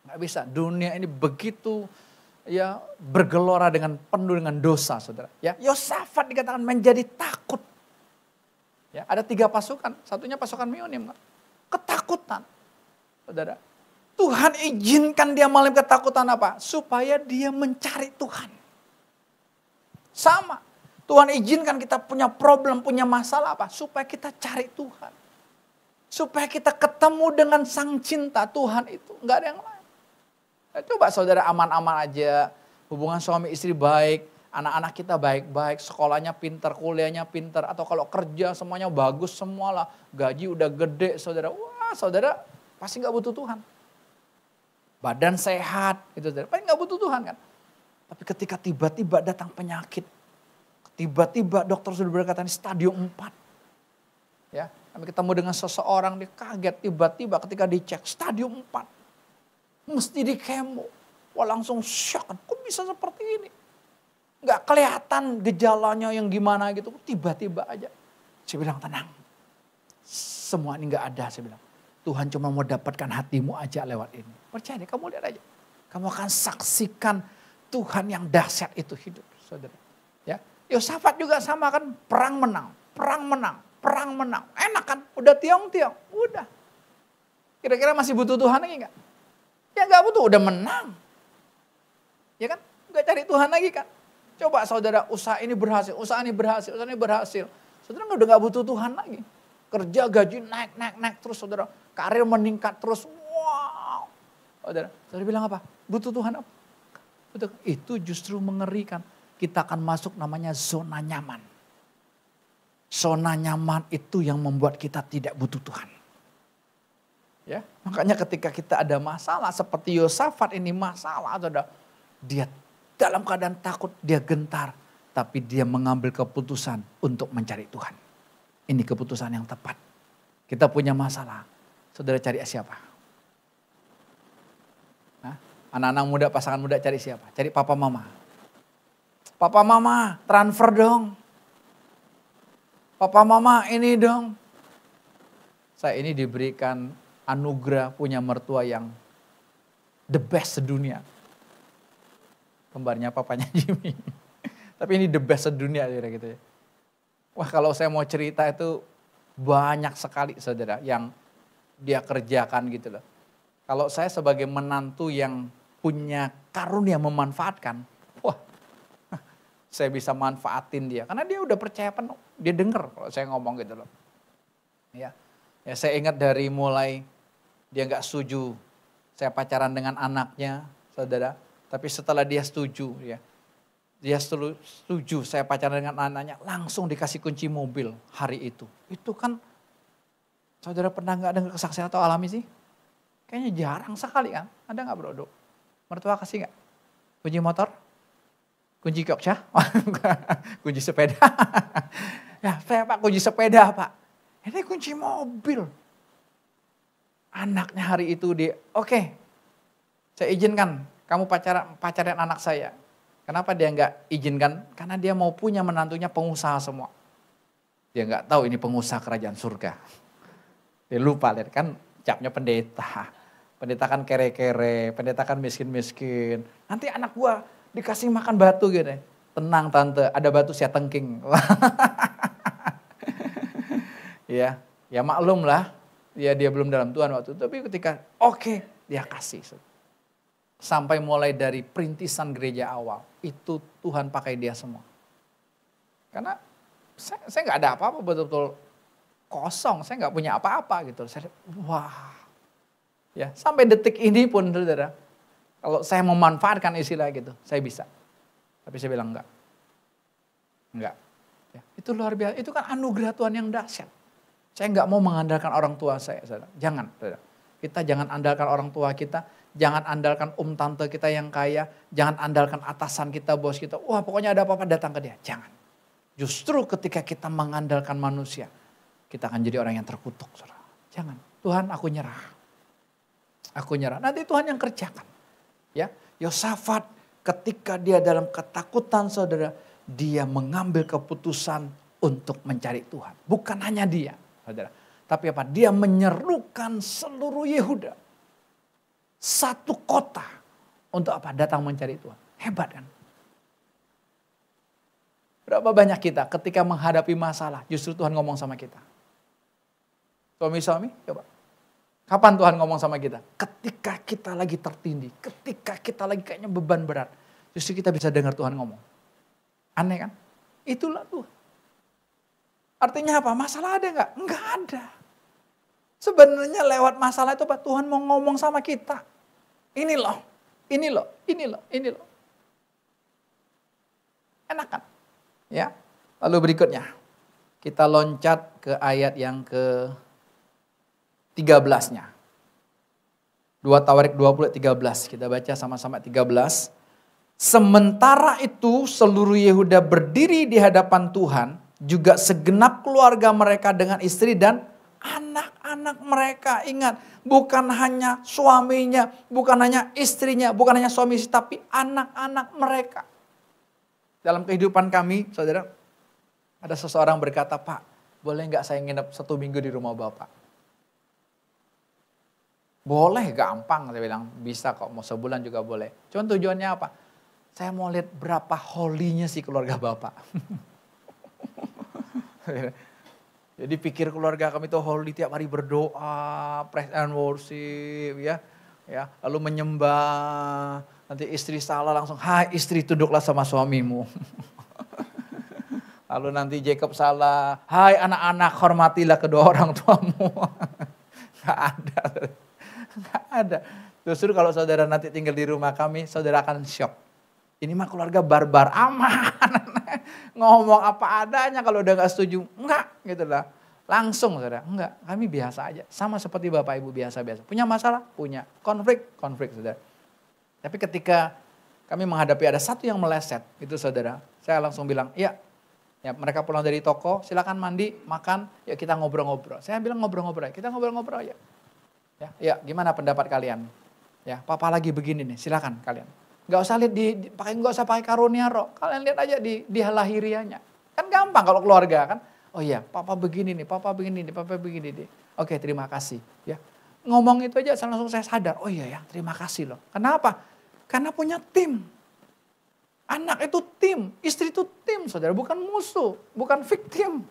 Enggak bisa. Dunia ini begitu ya bergelora penuh dengan dosa saudara. Ya, Yosafat dikatakan menjadi takut. Ya, ada 3 pasukan, satunya pasukan Meonim. Ketakutan. Saudara, Tuhan izinkan dia mengalami ketakutan apa? Supaya dia mencari Tuhan. Sama, Tuhan izinkan kita punya problem, punya masalah apa? Supaya kita cari Tuhan. Supaya kita ketemu dengan sang cinta Tuhan itu. Enggak ada yang lain. Coba saudara aman-aman aja, hubungan suami istri baik. Anak-anak kita baik-baik, sekolahnya pintar, kuliahnya pintar. Atau kalau kerja semuanya bagus semualah. Gaji udah gede saudara. Wah saudara pasti gak butuh Tuhan. Badan sehat gitu saudara. Pasti gak butuh Tuhan kan. Tapi ketika tiba-tiba datang penyakit. Tiba-tiba dokter sudah berkata ini stadium 4. Ya, kami ketemu dengan seseorang dia kaget. Tiba-tiba ketika dicek stadium 4. Mesti di kemo. Wah langsung shock. Kok bisa seperti ini? Gak kelihatan gejalanya yang gimana gitu. Tiba-tiba aja. Saya bilang tenang. Semua ini gak ada saya bilang. Tuhan cuma mau dapatkan hatimu aja lewat ini. Percaya deh kamu lihat aja. Kamu akan saksikan Tuhan yang dahsyat itu hidup. Saudara. Ya, Yosafat juga sama kan. Perang menang. Enak kan. Udah tiong-tiong. Udah. Kira-kira masih butuh Tuhan lagi gak? Ya gak butuh. Udah menang. Ya kan. Gak cari Tuhan lagi kan. Coba saudara usaha ini berhasil. Saudara udah gak butuh Tuhan lagi. Kerja gaji naik terus saudara. Karir meningkat terus. Wow. Saudara bilang apa? Butuh Tuhan apa? Betul. Itu justru mengerikan. Kita akan masuk namanya zona nyaman. Zona nyaman itu yang membuat kita tidak butuh Tuhan. Ya, makanya ketika kita ada masalah seperti Yosafat ini masalah, saudara, dia dalam keadaan takut, dia gentar, tapi dia mengambil keputusan untuk mencari Tuhan. Ini keputusan yang tepat. Kita punya masalah, saudara cari siapa? Nah, anak-anak muda, pasangan muda cari siapa? Cari papa mama. Papa mama transfer dong. Papa mama ini dong. Saya ini diberikan anugerah punya mertua yang the best sedunia. Kembarnya papanya Jimmy. Tapi ini the best sedunia gitu ya. Wah, kalau saya mau cerita itu banyak sekali saudara yang dia kerjakan gitu loh. Kalau saya sebagai menantu yang punya karunia memanfaatkan, wah, saya bisa manfaatin dia. Karena dia udah percaya penuh, dia denger kalau saya ngomong gitu loh. Ya, saya ingat dari mulai dia nggak setuju saya pacaran dengan anaknya, saudara. Tapi setelah dia setuju, ya, dia setuju saya pacaran dengan anaknya, langsung dikasih kunci mobil hari itu. Itu kan, saudara pernah nggak dengar kesaksian atau alami sih? Kayaknya jarang sekali kan. Ada nggak bro? Mertua kasih nggak? Kunci motor? Kunci Jogja? Kunci sepeda? Ya, saya pak kunci sepeda pak. Ini kunci mobil. Anaknya hari itu dia, oke, saya izinkan kamu pacaran anak saya. Kenapa dia nggak izinkan? Karena dia mau punya menantunya pengusaha semua. Dia nggak tahu ini pengusaha kerajaan surga. Dia lupa, lihat kan capnya pendeta. Pendeta kan kere-kere, pendeta kan miskin-miskin. Nanti anak gua dikasih makan batu gitu. Tenang tante, ada batu saya tengking. Ya maklum lah. Ya dia belum dalam Tuhan waktu itu. Tapi ketika oke, dia kasih. Sampai mulai dari perintisan gereja awal. Itu Tuhan pakai dia semua. Karena saya nggak ada apa-apa, betul-betul kosong. Saya nggak punya apa-apa gitu. Saya wah. Ya, sampai detik ini pun saudara. Kalau saya memanfaatkan istilah gitu, saya bisa. Tapi saya bilang enggak. Ya, itu luar biasa. Itu kan anugerah Tuhan yang dahsyat. Saya nggak mau mengandalkan orang tua saya, saudara. Jangan, saudara. Kita jangan andalkan orang tua kita, jangan andalkan tante kita yang kaya, jangan andalkan atasan kita, bos kita. Wah, pokoknya ada apa-apa datang ke dia. Jangan. Justru ketika kita mengandalkan manusia, kita akan jadi orang yang terkutuk, saudara. Jangan. Tuhan, aku nyerah. Aku nyerah. Nanti Tuhan yang kerjakan. Ya, Yosafat ketika dia dalam ketakutan, saudara, dia mengambil keputusan untuk mencari Tuhan. Bukan hanya dia. Saudara. Tapi apa? Dia menyerukan seluruh Yehuda. Satu kota. Untuk apa? Datang mencari Tuhan. Hebat kan? Berapa banyak kita ketika menghadapi masalah justru Tuhan ngomong sama kita. Suami-suami, coba. Kapan Tuhan ngomong sama kita? Ketika kita lagi tertindih. Ketika kita lagi kayaknya beban berat. Justru kita bisa dengar Tuhan ngomong. Aneh kan? Itulah Tuhan. Artinya apa? Masalah ada nggak? Nggak ada. Sebenarnya lewat masalah itu apa? Tuhan mau ngomong sama kita. Ini loh. Enak kan? Ya. Lalu berikutnya. Kita loncat ke ayat yang ke 13-nya. 2 Tawarik 20:13. Kita baca sama-sama 13. Sementara itu seluruh Yehuda berdiri di hadapan Tuhan. Juga segenap keluarga mereka dengan istri dan anak-anak mereka. Ingat, bukan hanya suaminya, bukan hanya istrinya, bukan hanya suami istri, tapi anak-anak mereka. Dalam kehidupan kami, saudara, ada seseorang berkata, Pak, boleh nggak saya nginep 1 minggu di rumah Bapak? Boleh, gampang. Saya bilang, bisa kok, mau sebulan juga boleh. Cuma tujuannya apa? Saya mau lihat berapa holy-nya sih keluarga Bapak. Jadi pikir keluarga kami itu holy, tiap hari berdoa, praise and worship, ya, lalu menyembah. Nanti istri salah langsung, hai istri tunduklah sama suamimu. Lalu nanti Jacob salah, hai anak-anak hormatilah kedua orang tuamu. Gak ada. Justru kalau saudara nanti tinggal di rumah kami, saudara akan shock. Ini mah keluarga barbar, aman. Ngomong apa adanya, kalau udah gak setuju, enggak gitu lah. Langsung saudara, enggak, kami biasa aja. Sama seperti Bapak Ibu biasa-biasa. Punya masalah? Punya. Konflik saudara. Tapi ketika kami menghadapi ada satu yang meleset, itu saudara, saya langsung bilang, ya mereka pulang dari toko, silakan mandi, makan, ya kita ngobrol-ngobrol. Saya bilang ngobrol-ngobrol, kita ngobrol-ngobrol aja. Ya, gimana pendapat kalian? Ya, papa lagi begini nih, silakan kalian. Gak usah lihat gak usah pakai karunia roh. Kalian lihat aja di lahirianya. Kan gampang kalau keluarga kan. Oh iya, papa begini nih, papa begini nih, papa begini nih. Oke, terima kasih. Ya, ngomong itu aja langsung saya sadar. Oh iya ya, terima kasih loh. Kenapa? Karena punya tim. Anak itu tim, istri itu tim, saudara. Bukan musuh, bukan victim.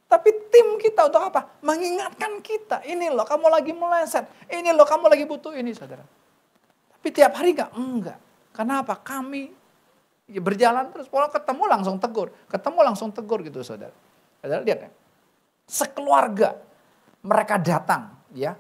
Tapi tim kita untuk apa? Mengingatkan kita. Ini loh, kamu lagi meleset. Ini loh, kamu lagi butuh ini, saudara. Tapi tiap hari enggak. Kenapa? Kami berjalan terus, pola ketemu langsung tegur gitu, saudara. Saudara lihat ya, sekeluarga mereka datang, ya.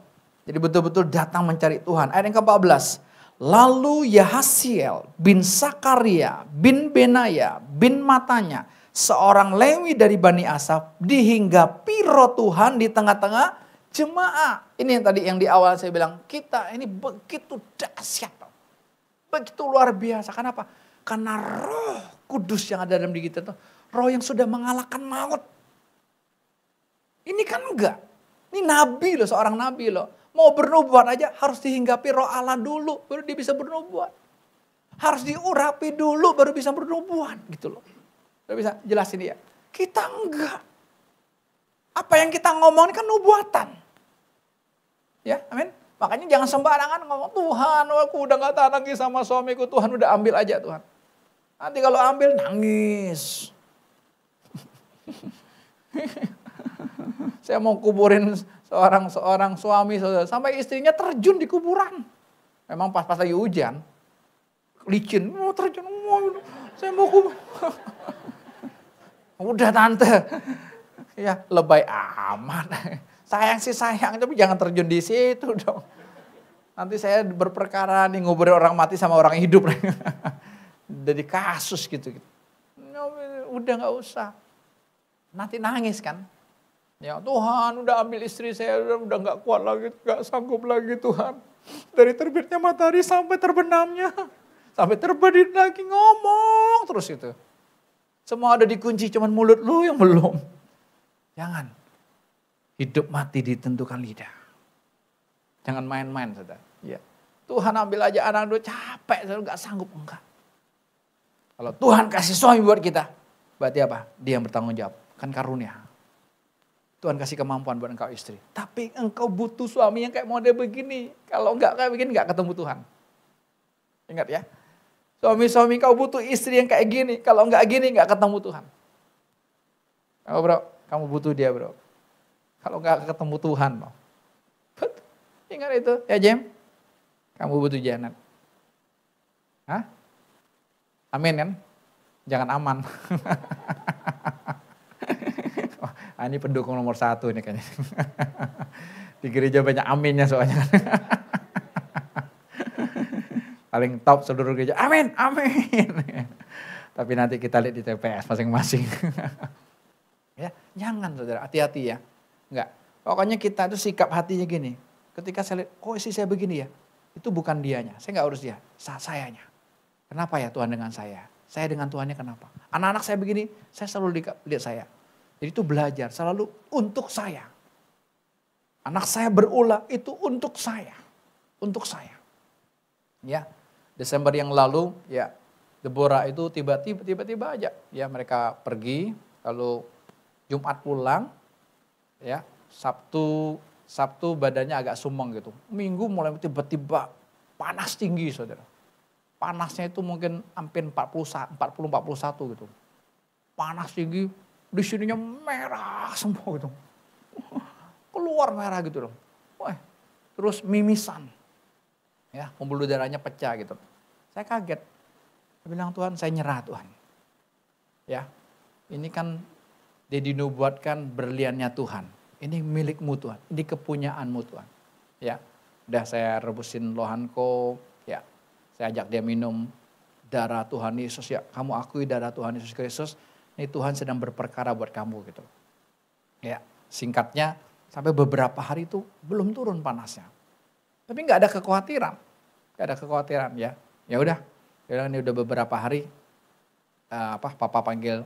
Jadi betul-betul datang mencari Tuhan. Ayat yang ke-14. Lalu Yahasiel bin Sakaria bin Benaya bin Matanya, seorang Lewi dari Bani Asaf, dihinggapi roh Tuhan di tengah-tengah jemaah. Ini yang tadi yang di awal saya bilang, kita ini begitu dahsyat, begitu luar biasa. Kenapa? Karena Roh Kudus yang ada dalam diri kita itu, roh yang sudah mengalahkan maut. Ini kan enggak. Ini nabi loh, seorang nabi loh. Mau bernubuat aja harus dihinggapi roh Allah dulu, baru dia bisa bernubuat. Harus diurapi dulu, baru bisa bernubuat gitu loh. Baru bisa jelasin dia. Kita enggak. Apa yang kita ngomong ini kan nubuatan. Ya, amin. Makanya jangan sembarangan ngomong, Tuhan aku udah gak tahan lagi sama suamiku, Tuhan udah ambil aja Tuhan. Nanti kalau ambil nangis. Saya mau kuburin seorang suami saudara, sampai istrinya terjun di kuburan. Memang pas lagi hujan, licin, mau terjun, saya mau kubur. Udah tante, ya lebay amat. Sayang sih sayang, tapi jangan terjun di situ dong. Nanti saya berperkara nih nguburin orang mati sama orang hidup. Jadi kasus gitu. Udah gak usah. Nanti nangis kan. Ya Tuhan udah ambil istri saya, udah gak kuat lagi, gak sanggup lagi Tuhan. Dari terbitnya matahari sampai terbenamnya. Sampai terbit lagi ngomong terus itu. Semua ada dikunci, cuman mulut lu yang belum. Jangan. Hidup mati ditentukan lidah. Jangan main-main saudara. Ya. Tuhan ambil aja anak lu capek, saudara gak sanggup, enggak. Kalau Tuhan kasih suami buat kita, berarti apa? Dia yang bertanggung jawab. Kan karunia. Tuhan kasih kemampuan buat engkau istri. Tapi engkau butuh suami yang kayak model begini. Kalau enggak kayak begini enggak ketemu Tuhan. Ingat ya. Suami-suami engkau butuh istri yang kayak gini. Kalau enggak gini enggak ketemu Tuhan. Oh bro, kamu butuh dia bro. Kalau enggak ketemu Tuhan bro. Ingat itu ya Jem. Kamu butuh Janet. Hah? Amin kan? Jangan aman. Ini pendukung nomor 1 nih kayaknya. Di gereja banyak aminnya soalnya. Paling top seluruh gereja, amin, amin. Tapi nanti kita lihat di TPS masing-masing. Ya, jangan saudara, hati-hati ya. Enggak, pokoknya kita itu sikap hatinya gini. Ketika saya lihat, kok isi saya begini ya? Itu bukan dianya, saya enggak urus dia, sayanya. Kenapa ya Tuhan dengan saya? Saya dengan Tuhannya kenapa? Anak-anak saya begini, saya selalu lihat saya. Jadi itu belajar selalu untuk saya. Anak saya berulah itu untuk saya. Untuk saya. Ya, Desember yang lalu ya Deborah itu tiba-tiba aja. Ya mereka pergi, lalu Jumat pulang. Ya, Sabtu badannya agak sumeng gitu. Minggu mulai tiba-tiba panas tinggi saudara. Panasnya itu mungkin hampir 40-41 gitu. Panas tinggi. Di sininya merah semua gitu. Keluar merah gitu loh. Wah, terus mimisan. Ya, pembuluh darahnya pecah gitu. Saya kaget. Saya bilang Tuhan, saya nyerah Tuhan. Ya, ini kan dia dinubuatkan berliannya Tuhan. Ini milikmu Tuhan. Ini kepunyaanmu Tuhan. Ya, udah saya rebusin lohanko. Ya, saya ajak dia minum darah Tuhan Yesus. Ya, kamu akui darah Tuhan Yesus Kristus. Ini Tuhan sedang berperkara buat kamu gitu. Ya, Singkatnya sampai beberapa hari itu belum turun panasnya. Tapi nggak ada kekhawatiran. Nggak ada kekhawatiran ya. Ya udah ini udah beberapa hari papa panggil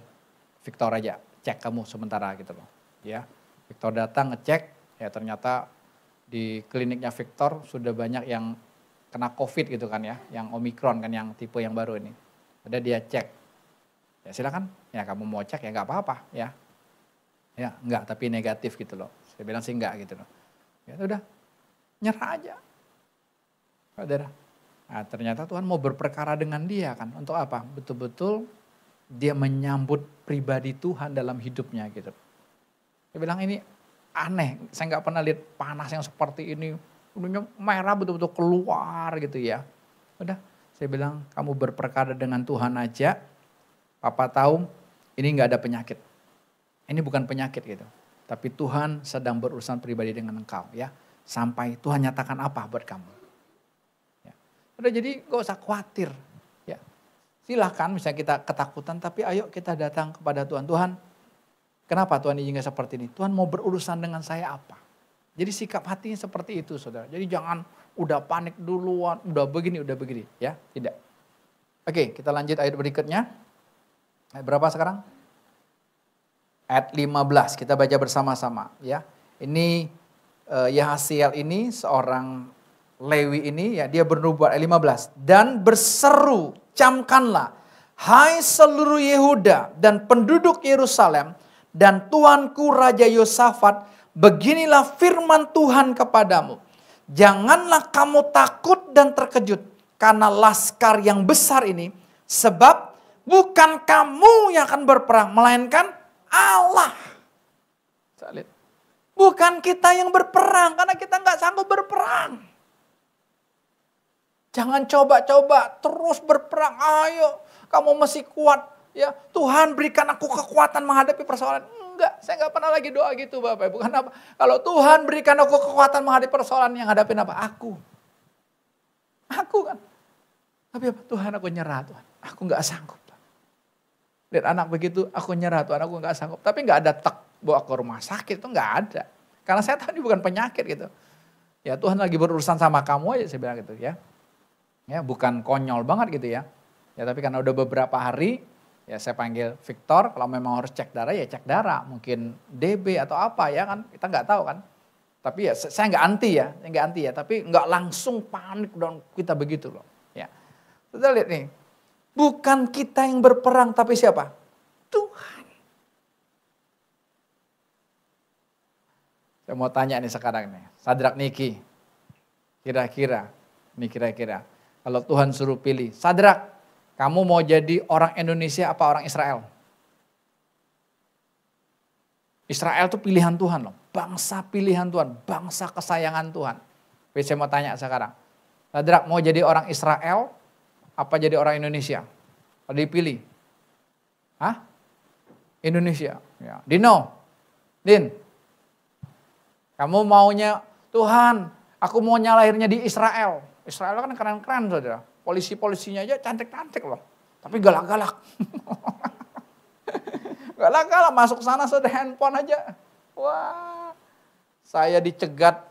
Victor aja, cek kamu sementara gitu loh. Ya, Victor datang ngecek, ya ternyata di kliniknya Victor sudah banyak yang kena COVID gitu kan ya, yang Omicron kan yang tipe yang baru ini. Udah dia cek, ya silakan, ya kamu mau cek ya nggak apa-apa ya. Ya enggak, tapi negatif gitu loh. Saya bilang sih enggak gitu loh. Ya udah, nyerah aja. Saudara. Nah, ternyata Tuhan mau berperkara dengan dia kan. Untuk apa? Betul-betul dia menyambut pribadi Tuhan dalam hidupnya gitu. Dia bilang ini aneh, saya nggak pernah lihat panas yang seperti ini. Udah merah betul-betul keluar gitu ya. Udah, saya bilang kamu berperkara dengan Tuhan aja. Papa tahu ini nggak ada penyakit. Ini bukan penyakit gitu. Tapi Tuhan sedang berurusan pribadi dengan engkau ya. Sampai Tuhan nyatakan apa buat kamu. Udah jadi gak usah khawatir. Ya. Silahkan misalnya kita ketakutan tapi ayo kita datang kepada Tuhan. Tuhan kenapa Tuhan izinkan seperti ini? Tuhan mau berurusan dengan saya apa? Jadi sikap hatinya seperti itu saudara. Jadi jangan udah panik duluan, udah begini. Ya tidak. Oke kita lanjut ayat berikutnya. Ayat berapa sekarang? Ayat 15 kita baca bersama-sama ya. Ini Yahasiel ini seorang Lewi ini ya dia bernubuat ayat 15 dan berseru camkanlah hai seluruh Yehuda dan penduduk Yerusalem dan tuanku Raja Yosafat beginilah firman Tuhan kepadamu janganlah kamu takut dan terkejut karena laskar yang besar ini sebab bukan kamu yang akan berperang melainkan Allah. Bukan kita yang berperang karena kita nggak sanggup berperang. Jangan coba-coba terus berperang. Ayo, kamu masih kuat. Ya, Tuhan berikan aku kekuatan menghadapi persoalan. Enggak, saya enggak pernah lagi doa gitu Bapak Ibu. Kenapa? Kalau Tuhan berikan aku kekuatan menghadapi persoalan yang hadapin apa? Aku kan. Tapi apa? Tuhan aku nyerah Tuhan. Aku enggak sanggup. Lihat anak begitu, aku nyerah Tuhan. Aku enggak sanggup. Tapi enggak ada bawa ke rumah sakit. Itu enggak ada. Karena saya tahu ini bukan penyakit gitu. Ya Tuhan lagi berurusan sama kamu aja saya bilang gitu ya. Ya, bukan konyol banget gitu ya. Ya tapi karena udah beberapa hari ya saya panggil Victor kalau memang harus cek darah ya cek darah. Mungkin DB atau apa ya kan kita nggak tahu kan. Tapi ya saya nggak anti ya. Tapi nggak langsung panik dan kita begitu loh. Ya. Kita lihat nih. Bukan kita yang berperang tapi siapa? Tuhan. Saya mau tanya nih sekarang nih. Sadrak Niki. Kira-kira. Kalau Tuhan suruh pilih, Sadrak, kamu mau jadi orang Indonesia apa orang Israel? Israel itu pilihan Tuhan loh, bangsa pilihan Tuhan, bangsa kesayangan Tuhan. Tapi saya mau tanya sekarang, Sadrak mau jadi orang Israel apa jadi orang Indonesia? Kalau dipilih, Indonesia. Ya. Din, kamu maunya Tuhan, aku maunya lahirnya di Israel. Israel kan keren-keren saudara. Polisi-polisinya aja cantik-cantik loh. Tapi galak-galak. Galak-galak masuk sana sudah handphone aja. Wah. Saya dicegat.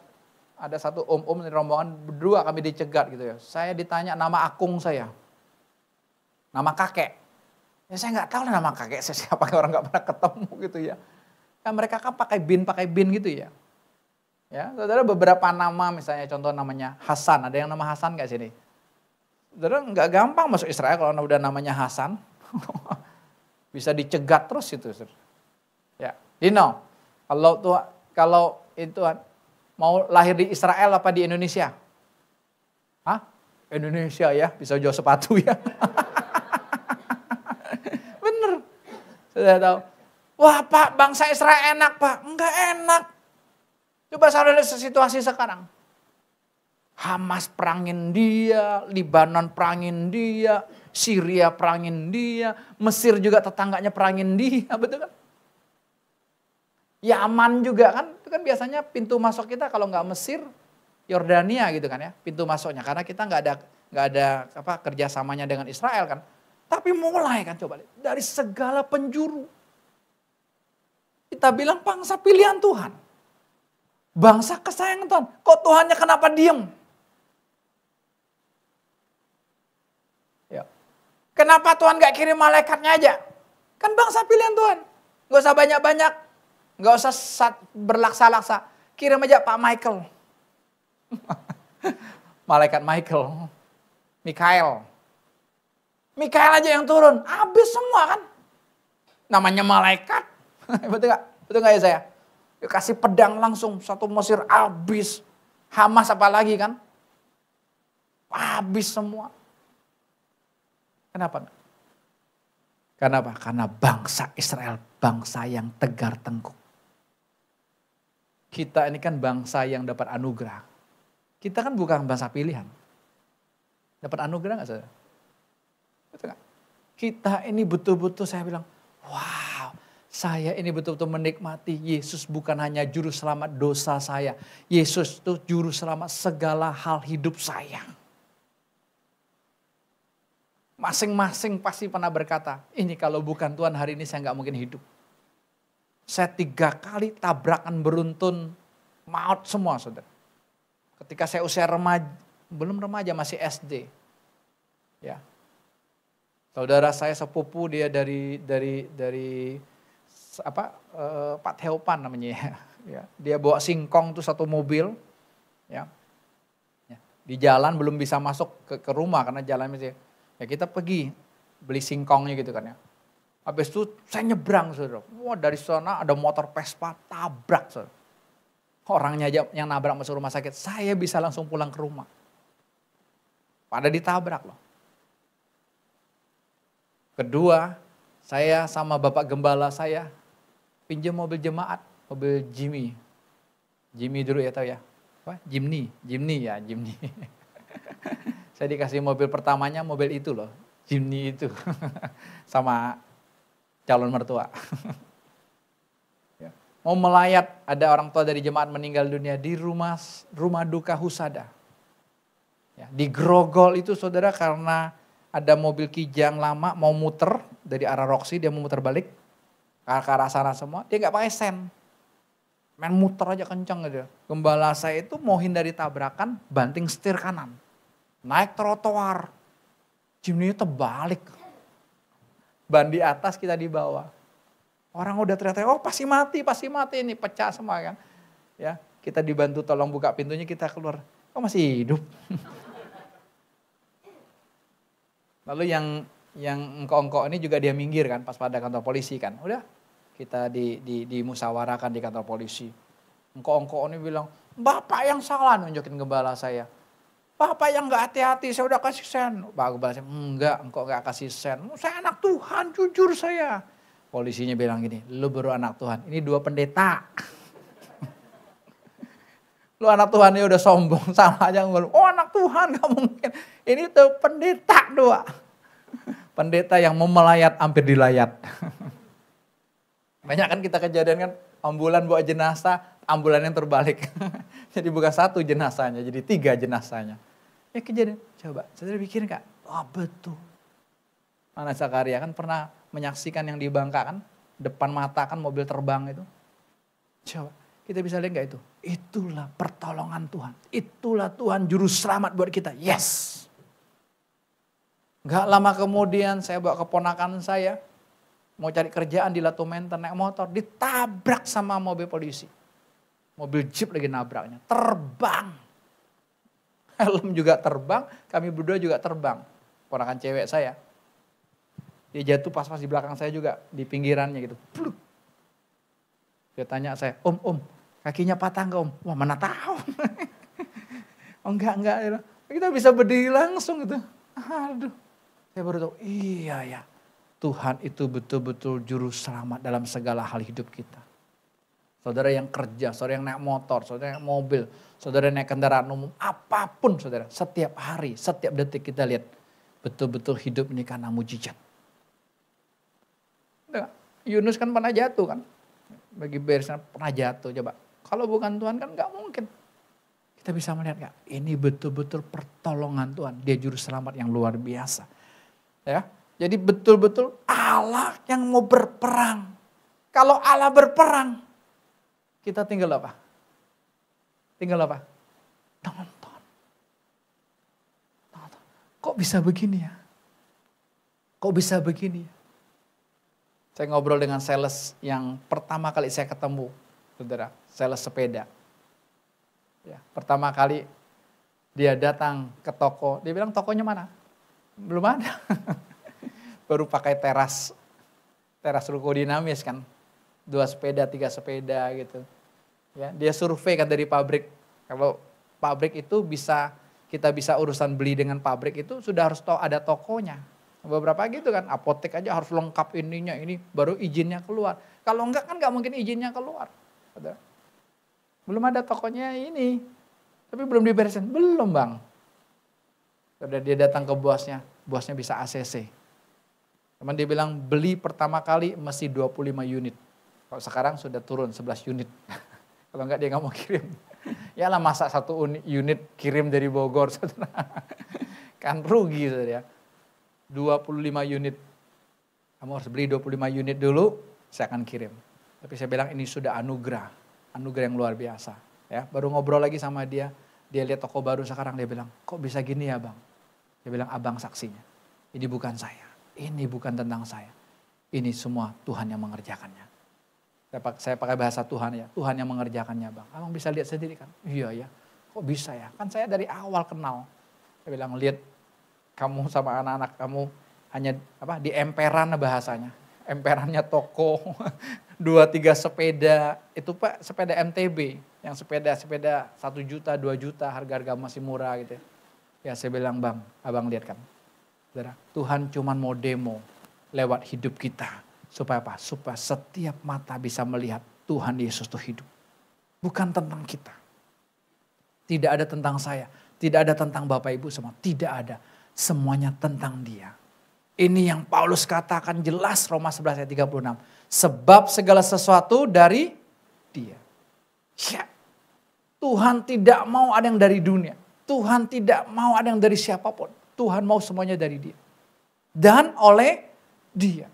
Ada satu om-om di rombongan berdua kami dicegat gitu ya. Saya ditanya nama akung saya. Nama kakek. Ya saya nggak tahu nama kakek saya siapa, orang nggak pernah ketemu gitu ya. Kan mereka kan pakai bin gitu ya. Ya, saudara beberapa nama misalnya contoh namanya Hasan, ada yang nama Hasan nggak sini? Saudara nggak gampang masuk Israel kalau udah namanya Hasan, bisa dicegat terus itu. Ya, Dino, kalau itu mau lahir di Israel apa di Indonesia? Indonesia ya, bisa jual sepatu ya. Bener, sudah tahu. Wah Pak, bangsa Israel enak Pak, enggak enak. Coba saudara lihat situasi sekarang. Hamas perangin dia, Libanon perangin dia, Syria perangin dia, Mesir juga tetangganya perangin dia, betul kan? Yaman juga kan, itu kan biasanya pintu masuk kita kalau nggak Mesir, Yordania gitu kan ya, pintu masuknya. Karena kita nggak ada kerjasamanya dengan Israel kan. Tapi mulai kan coba lihat, dari segala penjuru. Kita bilang bangsa pilihan Tuhan. Bangsa kesayangan Tuhan. Kok Tuhannya kenapa diem? Ya. Kenapa Tuhan gak kirim malaikatnya aja? Kan bangsa pilihan Tuhan. Gak usah banyak-banyak. Gak usah berlaksa-laksa. Kirim aja Pak Michael. Malaikat Michael. Mikael aja yang turun. Habis semua kan. Namanya malaikat. Betul gak? Betul gak ya saya? Kasih pedang langsung, satu Mesir habis. Hamas apalagi kan? Habis semua. Kenapa? Kenapa? Karena bangsa Israel, bangsa yang tegar tengkuk. Kita ini kan bangsa yang dapat anugerah. Kita kan bukan bangsa pilihan. Dapat anugerah gak saudara? Betul gak? Kita ini betul-betul saya bilang, wow, saya ini betul-betul menikmati Yesus bukan hanya juru selamat dosa saya. Yesus itu juru selamat segala hal hidup saya. Masing-masing pasti pernah berkata, ini kalau bukan Tuhan hari ini saya gak mungkin hidup. Saya 3 kali tabrakan beruntun, maut semua saudara. Ketika saya usia remaja, belum remaja masih SD. Ya. Saudara saya sepupu dia dari Pak Theopan namanya ya. Dia bawa singkong tuh satu mobil ya. Di jalan belum bisa masuk ke rumah karena jalan masih ya kita pergi beli singkongnya gitu kan ya. Habis itu saya nyebrang saudara. Wah dari sana ada motor Vespa tabrak saudara. Orangnya aja yang nabrak masuk rumah sakit. Saya bisa langsung pulang ke rumah. Pada ditabrak loh. Kedua, saya sama Bapak Gembala saya pinjam mobil jemaat, mobil Jimmy. Jimmy dulu ya tahu ya. Apa? Jimny ya, Jimny. Saya dikasih mobil pertamanya, mobil itu loh, Jimny itu. Sama calon mertua. Mau melayat, ada orang tua dari jemaat meninggal dunia di rumah duka Husada. Ya, di Grogol itu saudara karena ada mobil Kijang lama mau muter dari arah Roxy, dia mau muter balik ke arah sana semua, dia gak pakai sen. Main muter aja kenceng gitu. Gembala saya itu mau hindari tabrakan, banting setir kanan. Naik trotoar, Jimny terbalik. Ban di atas, kita di bawah. Orang udah teriak-teriak, oh pasti mati ini, pecah semua kan. Ya, kita dibantu tolong buka pintunya, kita keluar. Oh masih hidup. Lalu yang engkau-engkau ini juga dia minggir kan pas pada kantor polisi kan. Udah kita dimusyawarahkan di kantor polisi. Engkau-engkau ini bilang, Bapak yang salah nunjukin gembala saya. Bapak yang gak hati-hati, saya udah kasih sen. Pak Gembala saya, enggak, engkau gak kasih sen. Saya anak Tuhan, jujur saya. Polisinya bilang gini, lu baru anak Tuhan, ini 2 pendeta. Lu anak Tuhan ini udah sombong, salah aja. Oh anak Tuhan gak mungkin. Ini tuh pendeta 2. Pendeta yang mau melayat hampir dilayat. Banyak kan kita kejadian kan, ambulan bawa jenazah, ambulan yang terbalik. Jadi bukan 1 jenazahnya, jadi 3 jenazahnya. Ya kejadian, coba saudara bikin gak? Oh betul. Mana Zakaria kan pernah menyaksikan yang di Bangka kan, depan mata kan mobil terbang itu. Coba. Kita bisa lihat gak itu? Itulah pertolongan Tuhan. Itulah Tuhan juru selamat buat kita. Yes. Gak lama kemudian saya bawa keponakan saya. Mau cari kerjaan di Latu Menten naik motor. Ditabrak sama mobil polisi. Mobil jeep lagi nabraknya. Terbang. Helm juga terbang. Kami berdua juga terbang. Ponakan cewek saya. Dia jatuh pas-pas di belakang saya juga. Di pinggirannya gitu. Pluk. Dia tanya saya, Om. Kakinya patah enggak Om? Wah mana tahu. Oh enggak. Kita bisa berdiri langsung gitu. Aduh. Saya baru tahu, iya ya. Tuhan itu betul-betul juru selamat dalam segala hal hidup kita. Saudara yang kerja, saudara yang naik motor, saudara yang naik mobil, saudara yang naik kendaraan umum. Apapun saudara, setiap hari, setiap detik kita lihat. Betul-betul hidup ini karena mujizat. Yunus kan pernah jatuh kan. Bagi bersama pernah jatuh coba. Kalau bukan Tuhan kan gak mungkin. Kita bisa melihat gak? Ini betul-betul pertolongan Tuhan. Dia juru selamat yang luar biasa. Ya, jadi betul-betul Allah yang mau berperang. Kalau Allah berperang, kita tinggal apa? Tinggal apa? Nonton. Kok bisa begini ya? Kok bisa begini ya? Saya ngobrol dengan sales yang pertama kali saya ketemu, saudara, sales sepeda. Ya, pertama kali dia datang ke toko, dia bilang tokonya mana? Belum ada. Baru pakai teras ruko dinamis kan. 2 sepeda, 3 sepeda gitu. Ya, dia survei kan dari pabrik. Kalau pabrik itu kita bisa urusan beli dengan pabrik itu sudah harus ada tokonya. Beberapa gitu kan, apotek aja harus lengkap ininya, ini baru izinnya keluar. Kalau enggak kan enggak mungkin izinnya keluar. Belum ada tokonya ini, tapi belum diberesin. Belum bang. Udah dia datang ke bosnya bisa ACC. Teman dia bilang beli pertama kali mesti 25 unit. Kalau sekarang sudah turun 11 unit. Kalau enggak dia enggak mau kirim. Yalah masa 1 unit kirim dari Bogor. Kan rugi saudara. 25 unit. Kamu harus beli 25 unit dulu, saya akan kirim. Tapi saya bilang ini sudah anugerah yang luar biasa. Ya, baru ngobrol lagi sama dia lihat toko baru sekarang, dia bilang, kok bisa gini ya bang? Dia bilang, abang saksinya. Ini bukan saya, ini bukan tentang saya. Ini semua Tuhan yang mengerjakannya. Saya pakai bahasa Tuhan ya, Tuhan yang mengerjakannya bang. Abang bisa lihat sendiri kan? Iya ya, kok bisa ya? Kan saya dari awal kenal. Saya bilang, lihat kamu sama anak-anak kamu hanya di emperan bahasanya. Emperannya toko, 2-3 sepeda. Itu Pak sepeda MTB. Yang sepeda 1 juta, 2 juta, harga-harga masih murah gitu. Ya saya bilang bang, abang lihat kan. Saudara, Tuhan cuman mau demo lewat hidup kita. Supaya apa? Supaya setiap mata bisa melihat Tuhan Yesus itu hidup. Bukan tentang kita. Tidak ada tentang saya. Tidak ada tentang Bapak Ibu semua. Tidak ada. Semuanya tentang dia. Ini yang Paulus katakan jelas Roma 11 ayat 36. Sebab segala sesuatu dari dia. Ya. Tuhan tidak mau ada yang dari dunia. Tuhan tidak mau ada yang dari siapapun. Tuhan mau semuanya dari dia. Dan oleh dia.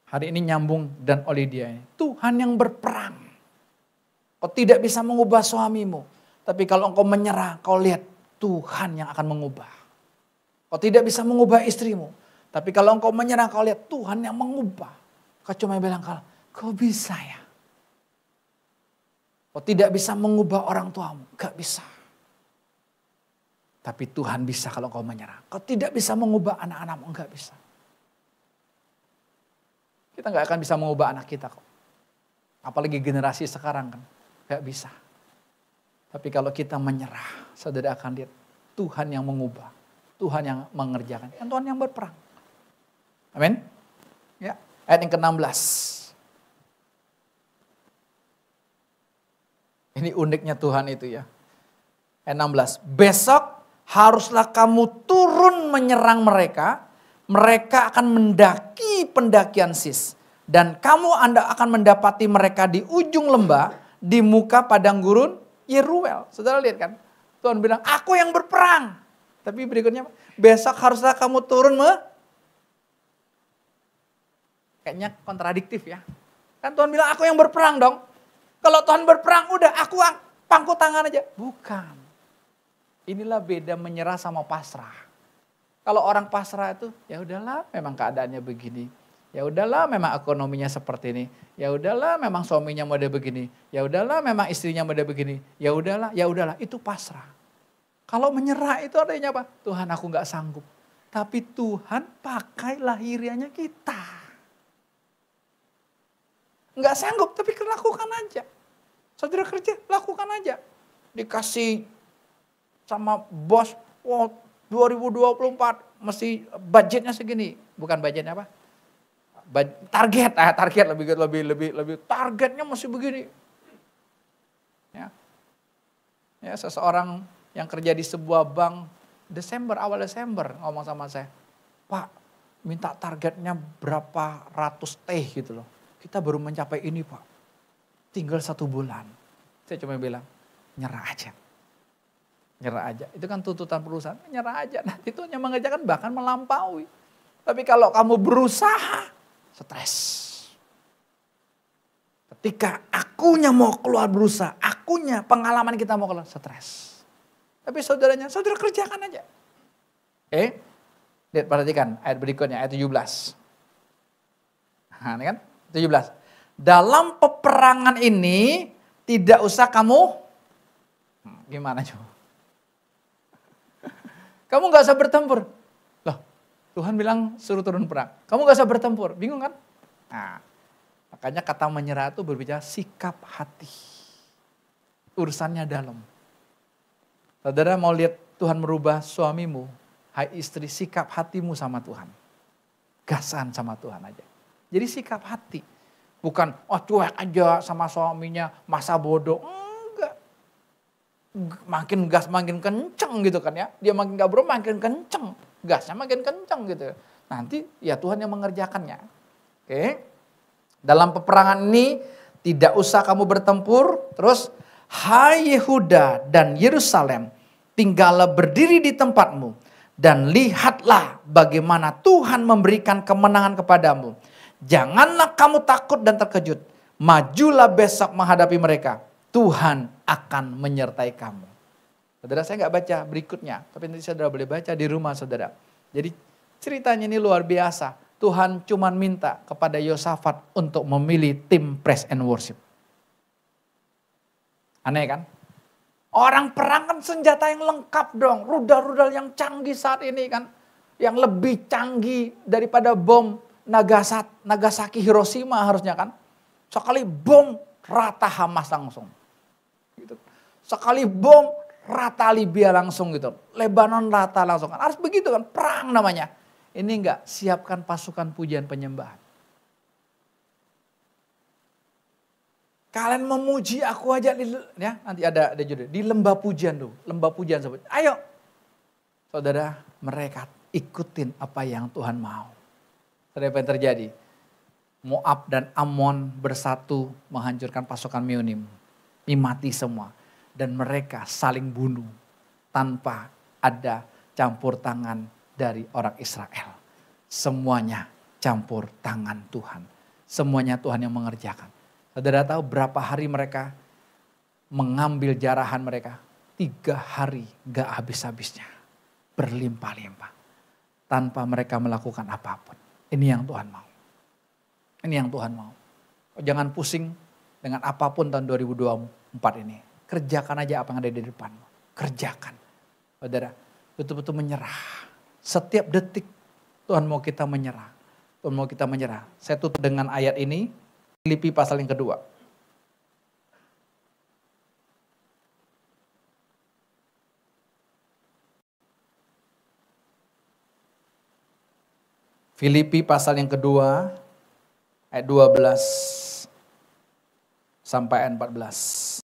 Hari ini nyambung dan oleh dia ini. Tuhan yang berperang. Kau tidak bisa mengubah suamimu. Tapi kalau engkau menyerah, kau lihat Tuhan yang akan mengubah. Kau tidak bisa mengubah istrimu. Tapi kalau engkau menyerah, kau lihat Tuhan yang mengubah. Kau cuma bilang, kau bisa ya. Kau tidak bisa mengubah orang tuamu. Gak bisa. Tapi Tuhan bisa kalau kau menyerah. Kau tidak bisa mengubah anak-anakmu. Gak bisa. Kita gak akan bisa mengubah anak kita kok. Apalagi generasi sekarang kan. Gak bisa. Tapi kalau kita menyerah, saudara akan lihat Tuhan yang mengubah. Tuhan yang mengerjakan. Dan Tuhan yang berperang. Amin. Ya, ayat yang ke-16. Ini uniknya Tuhan itu ya. Ayat 16. Besok haruslah kamu turun menyerang mereka. Mereka akan mendaki pendakian Sis. Dan Anda akan mendapati mereka di ujung lembah. Di muka padang gurun Yeruel. Saudara lihat kan. Tuhan bilang, aku yang berperang. Tapi berikutnya, besok haruslah kamu turun kayaknya kontradiktif ya. Kan Tuhan bilang, aku yang berperang dong. Kalau Tuhan berperang, udah aku pangku tangan aja. Bukan. Inilah beda menyerah sama pasrah. Kalau orang pasrah itu, ya udahlah memang keadaannya begini. Ya udahlah memang ekonominya seperti ini. Ya udahlah memang suaminya mode begini. Ya udahlah memang istrinya mode begini. Ya udahlah itu pasrah. Kalau menyerah itu artinya apa? Tuhan aku gak sanggup. Tapi Tuhan pakai lahirianya kita. Gak sanggup tapi lakukan aja. Saudara kerja lakukan aja. Dikasih sama bos, 2024 mesti budgetnya segini. Bukan budgetnya apa? Target lebih targetnya masih begini. Ya, seseorang yang kerja di sebuah bank awal Desember ngomong sama saya, Pak, minta targetnya berapa ratus T gitu loh. Kita baru mencapai ini Pak. Tinggal 1 bulan. Saya cuma bilang, nyerah aja. Itu kan tuntutan perusahaan, nyerah aja. Nah, itu hanya mengerjakan bahkan melampaui. Tapi kalau kamu berusaha, stres. Ketika akunya mau keluar berusaha, akunya pengalaman kita mau keluar, stres. Tapi saudara kerjakan aja. Lihat, perhatikan ayat berikutnya, ayat 17. Nah, ini kan 17. Dalam peperangan ini tidak usah kamu, gimana coba? Kamu gak usah bertempur. Loh, Tuhan bilang suruh turun perang. Kamu gak usah bertempur, bingung kan? Nah, makanya kata menyerah itu berbicara sikap hati. Urusannya dalam. Saudara mau lihat Tuhan merubah suamimu, hai istri, sikap hatimu sama Tuhan. Gasan sama Tuhan aja. Jadi sikap hati. Bukan, cuek aja sama suaminya, masa bodoh. Enggak. Makin gas makin kenceng gitu kan ya. Dia makin gak makin kenceng. Gasnya makin kenceng gitu. Nanti ya Tuhan yang mengerjakannya. Oke. Dalam peperangan ini tidak usah kamu bertempur. Terus, hai Yehuda dan Yerusalem, tinggallah berdiri di tempatmu. Dan lihatlah bagaimana Tuhan memberikan kemenangan kepadamu. Janganlah kamu takut dan terkejut. Majulah besok menghadapi mereka. Tuhan akan menyertai kamu. Saudara, saya nggak baca berikutnya. Tapi nanti saudara boleh baca di rumah saudara. Jadi ceritanya ini luar biasa. Tuhan cuma minta kepada Yosafat untuk memilih tim praise and worship. Aneh kan? Orang perang kan senjata yang lengkap dong. Rudal-rudal yang canggih saat ini kan. Yang lebih canggih daripada bom Nagasaki, Hiroshima harusnya kan. Sekali bom rata Hamas langsung. Gitu. Sekali bom rata Libya langsung gitu. Lebanon rata langsung kan. Harus begitu kan, perang namanya. Ini enggak, siapkan pasukan pujian penyembahan. Kalian memuji aku aja ya, nanti ada judul di lembah pujian tuh, lembah pujian sebut. Ayo. Saudara, mereka ikutin apa yang Tuhan mau. Saudara, apa yang terjadi? Moab dan Ammon bersatu menghancurkan pasukan Meonim. Mati semua. Dan mereka saling bunuh tanpa ada campur tangan dari orang Israel. Semuanya campur tangan Tuhan. Semuanya Tuhan yang mengerjakan. Saudara tahu berapa hari mereka mengambil jarahan mereka? 3 hari gak habis-habisnya. Berlimpah-limpah. Tanpa mereka melakukan apapun. Ini yang Tuhan mau. Ini yang Tuhan mau. Jangan pusing dengan apapun tahun 2024 ini. Kerjakan aja apa yang ada di depanmu. Kerjakan. Saudara, betul-betul menyerah. Setiap detik Tuhan mau kita menyerah. Tuhan mau kita menyerah. Saya tutup dengan ayat ini. Filipi pasal yang kedua. Filipi pasal yang kedua. Ayat 12 sampai ayat 14.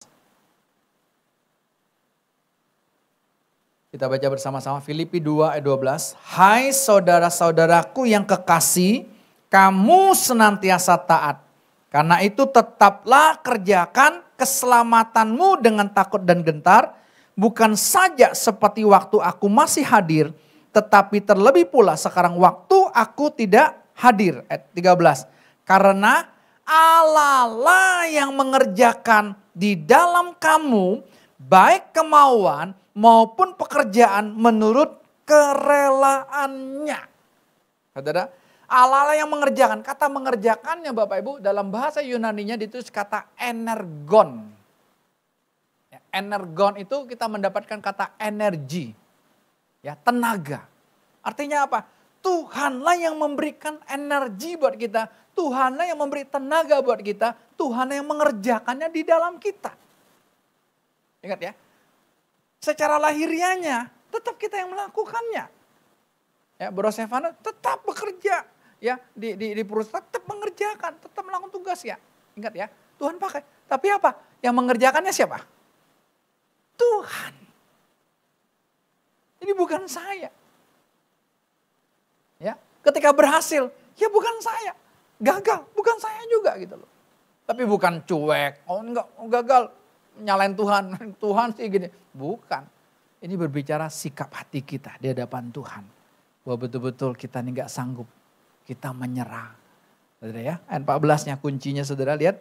Kita baca bersama-sama Filipi 2 ayat 12. Hai saudara-saudaraku yang kekasih, kamu senantiasa taat. Karena itu tetaplah kerjakan keselamatanmu dengan takut dan gentar. Bukan saja seperti waktu aku masih hadir, tetapi terlebih pula sekarang waktu aku tidak hadir. Ayat 13. Karena Allah lah yang mengerjakan di dalam kamu baik kemauan maupun pekerjaan menurut kerelaannya. Saudara, Allah lah yang mengerjakan. Kata mengerjakannya Bapak Ibu dalam bahasa Yunaninya ditulis kata energon. Energon itu kita mendapatkan kata energi. Ya, tenaga. Artinya apa? Tuhanlah yang memberikan energi buat kita. Tuhanlah yang memberi tenaga buat kita. Tuhanlah yang mengerjakannya di dalam kita. Ingat ya. Secara lahirianya tetap kita yang melakukannya. Ya, Bro Stefano tetap bekerja. Ya, di perusahaan tetap mengerjakan, tetap melakukan tugas ya. Ingat ya, Tuhan pakai. Tapi apa? Yang mengerjakannya siapa? Tuhan. Ini bukan saya. Ya, ketika berhasil, ya bukan saya. Gagal, bukan saya juga gitu loh. Tapi bukan cuek, enggak gagal, nyalain Tuhan. Tuhan sih gini. Bukan. Ini berbicara sikap hati kita di hadapan Tuhan. Bahwa betul-betul kita ini enggak sanggup. Kita menyerah. Saudara ya, ayat 14-nya kuncinya saudara lihat.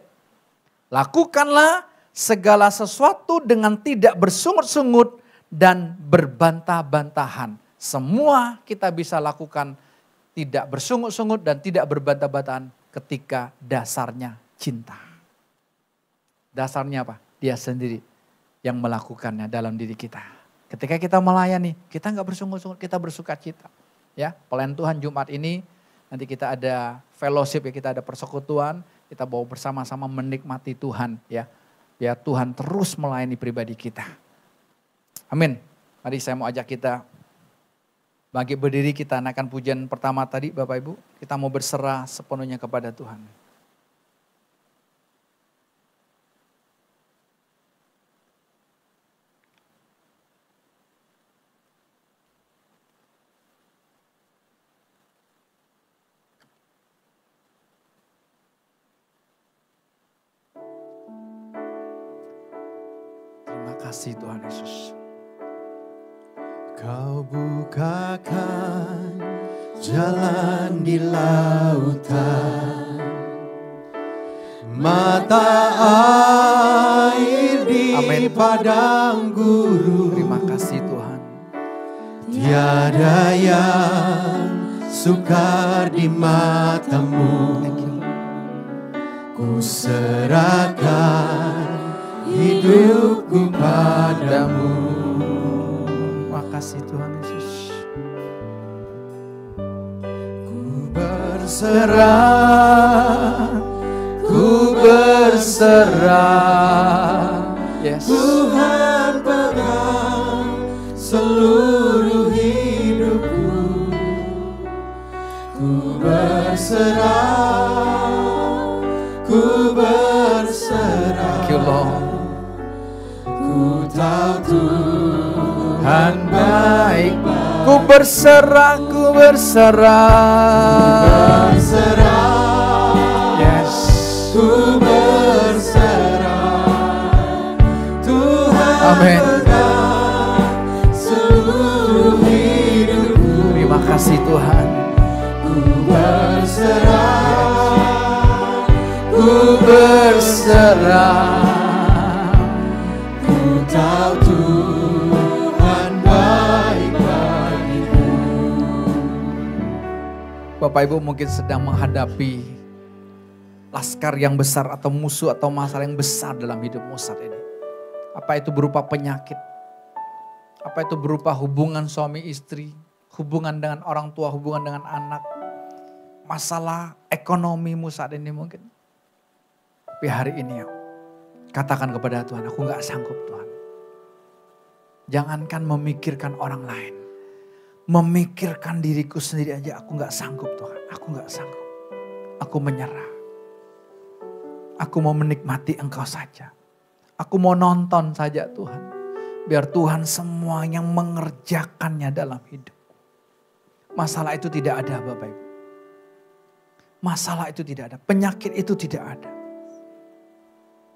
Lakukanlah segala sesuatu dengan tidak bersungut-sungut dan berbantah-bantahan. Semua kita bisa lakukan tidak bersungut-sungut dan tidak berbantah-bantahan ketika dasarnya cinta. Dasarnya apa? Dia sendiri yang melakukannya dalam diri kita. Ketika kita melayani, kita nggak bersungut-sungut, kita bersuka cita. Ya, pelayan Tuhan Jumat ini nanti kita ada fellowship ya, kita ada persekutuan, kita bawa bersama-sama menikmati Tuhan ya. Biar Tuhan terus melayani pribadi kita. Amin. Mari saya mau ajak kita bangkit berdiri, kita naikkan pujian pertama tadi Bapak Ibu. Kita mau berserah sepenuhnya kepada Tuhan. Terima kasih Tuhan Yesus. Kau bukakan jalan di lautan, mata air di padang gurun. Terima kasih Tuhan. Tiada yang sukar di matamu. Ku serahkan hidupku padamu. Terima kasih Tuhan Yesus. Ku berserah, ku berserah. Yes. Tuhan pegang seluruh hidupku. Ku berserah, ku berserah. Thank you Lord. Ku tahu Tuhan baik. Ku berserah, ku berserah. Yes. Ku berserah. Tuhan Amin. seluruh hidupku. Terima kasih Tuhan. Ku berserah. Ku berserah. Ku tahu Tuhan baik bagiku. Bapak Ibu mungkin sedang menghadapi laskar yang besar atau musuh atau masalah yang besar dalam hidupmu saat ini. Apa itu berupa penyakit? Apa itu berupa hubungan suami istri? Hubungan dengan orang tua, hubungan dengan anak? Masalah ekonomimu saat ini mungkin. Tapi hari ini ya, katakan kepada Tuhan, aku gak sanggup Tuhan. Jangankan memikirkan orang lain. Memikirkan diriku sendiri aja aku gak sanggup Tuhan. Aku gak sanggup. Aku menyerah. Aku mau menikmati Engkau saja. Aku mau nonton saja Tuhan. Biar Tuhan semua yang mengerjakannya dalam hidup. Masalah itu tidak ada Bapak Ibu. Masalah itu tidak ada. Penyakit itu tidak ada.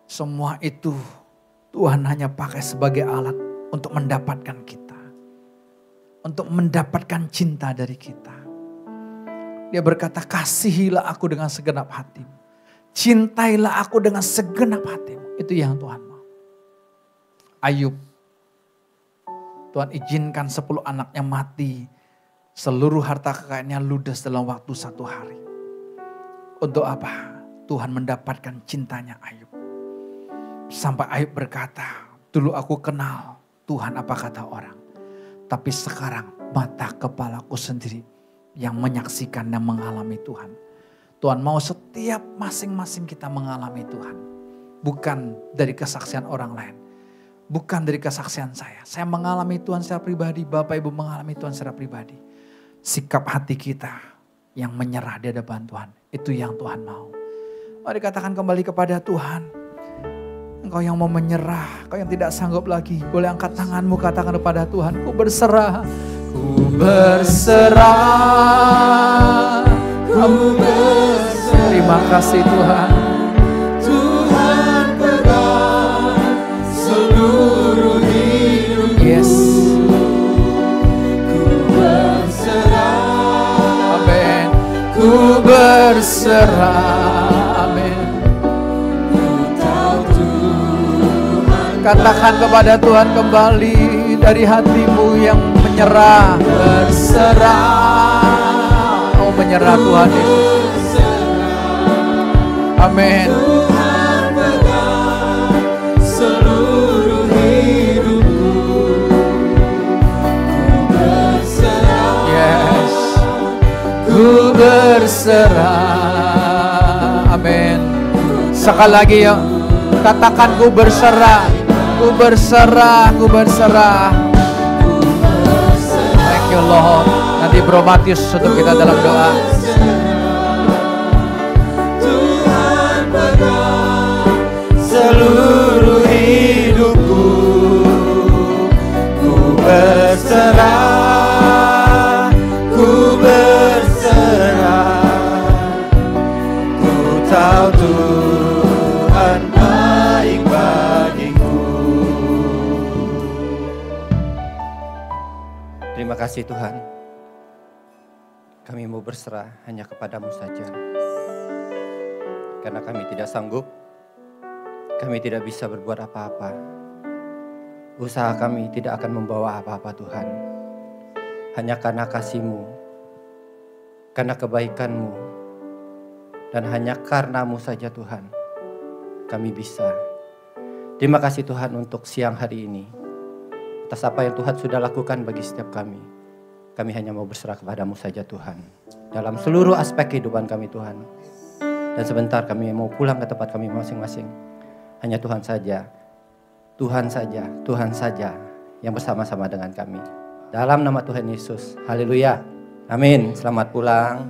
Semua itu Tuhan hanya pakai sebagai alat untuk mendapatkan kita. Untuk mendapatkan cinta dari kita. Dia berkata, kasihilah aku dengan segenap hatimu. Cintailah aku dengan segenap hatimu. Itu yang Tuhan mau. Ayub. Tuhan izinkan 10 anaknya mati. Seluruh harta kekayaannya ludes dalam waktu 1 hari. Untuk apa? Tuhan mendapatkan cintanya Ayub. Sampai Ayub berkata, dulu aku kenal Tuhan apa kata orang. Tapi sekarang mata kepalaku sendiri yang menyaksikan dan mengalami Tuhan. Tuhan mau setiap masing-masing kita mengalami Tuhan. Bukan dari kesaksian orang lain. Bukan dari kesaksian saya. Saya mengalami Tuhan secara pribadi. Bapak Ibu mengalami Tuhan secara pribadi. Sikap hati kita yang menyerah di hadapan Tuhan. Itu yang Tuhan mau. Mari katakan kembali kepada Tuhan. Engkau yang mau menyerah, engkau yang tidak sanggup lagi. Boleh angkat tanganmu, katakan kepada Tuhan, ku berserah. Ku berserah. Ku berserah. Terima kasih Tuhan. Tuhan pegang seluruh hidup. Yes. Ku berserah. Amin. Ku berserah. Amin. Ku tahu Katakan kepada Tuhan kembali dari hatimu yang menyerah. Berserah. Oh, menyerah Tuhan Yesus. Amin. Yes. Ku berserah. Amin. Sekali lagi ya. Katakan ku berserah. Ku berserah, ku berserah. Thank you Lord. Nanti Bro Matius untuk kita dalam doa. Tuhan pegang seluruh hidupku. Ku berserah, ku berserah. Ku tahu Tuhan baik bagiku. Terima kasih Tuhan. Kami mau berserah hanya kepadamu saja. Karena kami tidak sanggup, kami tidak bisa berbuat apa-apa. Usaha kami tidak akan membawa apa-apa Tuhan. Hanya karena kasih-Mu, karena kebaikan-Mu, dan hanya karena-Mu saja Tuhan, kami bisa. Terima kasih Tuhan untuk siang hari ini. Atas apa yang Tuhan sudah lakukan bagi setiap kami. Kami hanya mau berserah kepadamu saja Tuhan. Dalam seluruh aspek kehidupan kami Tuhan. Dan sebentar kami mau pulang ke tempat kami masing-masing. Hanya Tuhan saja. Tuhan saja. Tuhan saja yang bersama-sama dengan kami. Dalam nama Tuhan Yesus. Haleluya. Amin. Selamat pulang.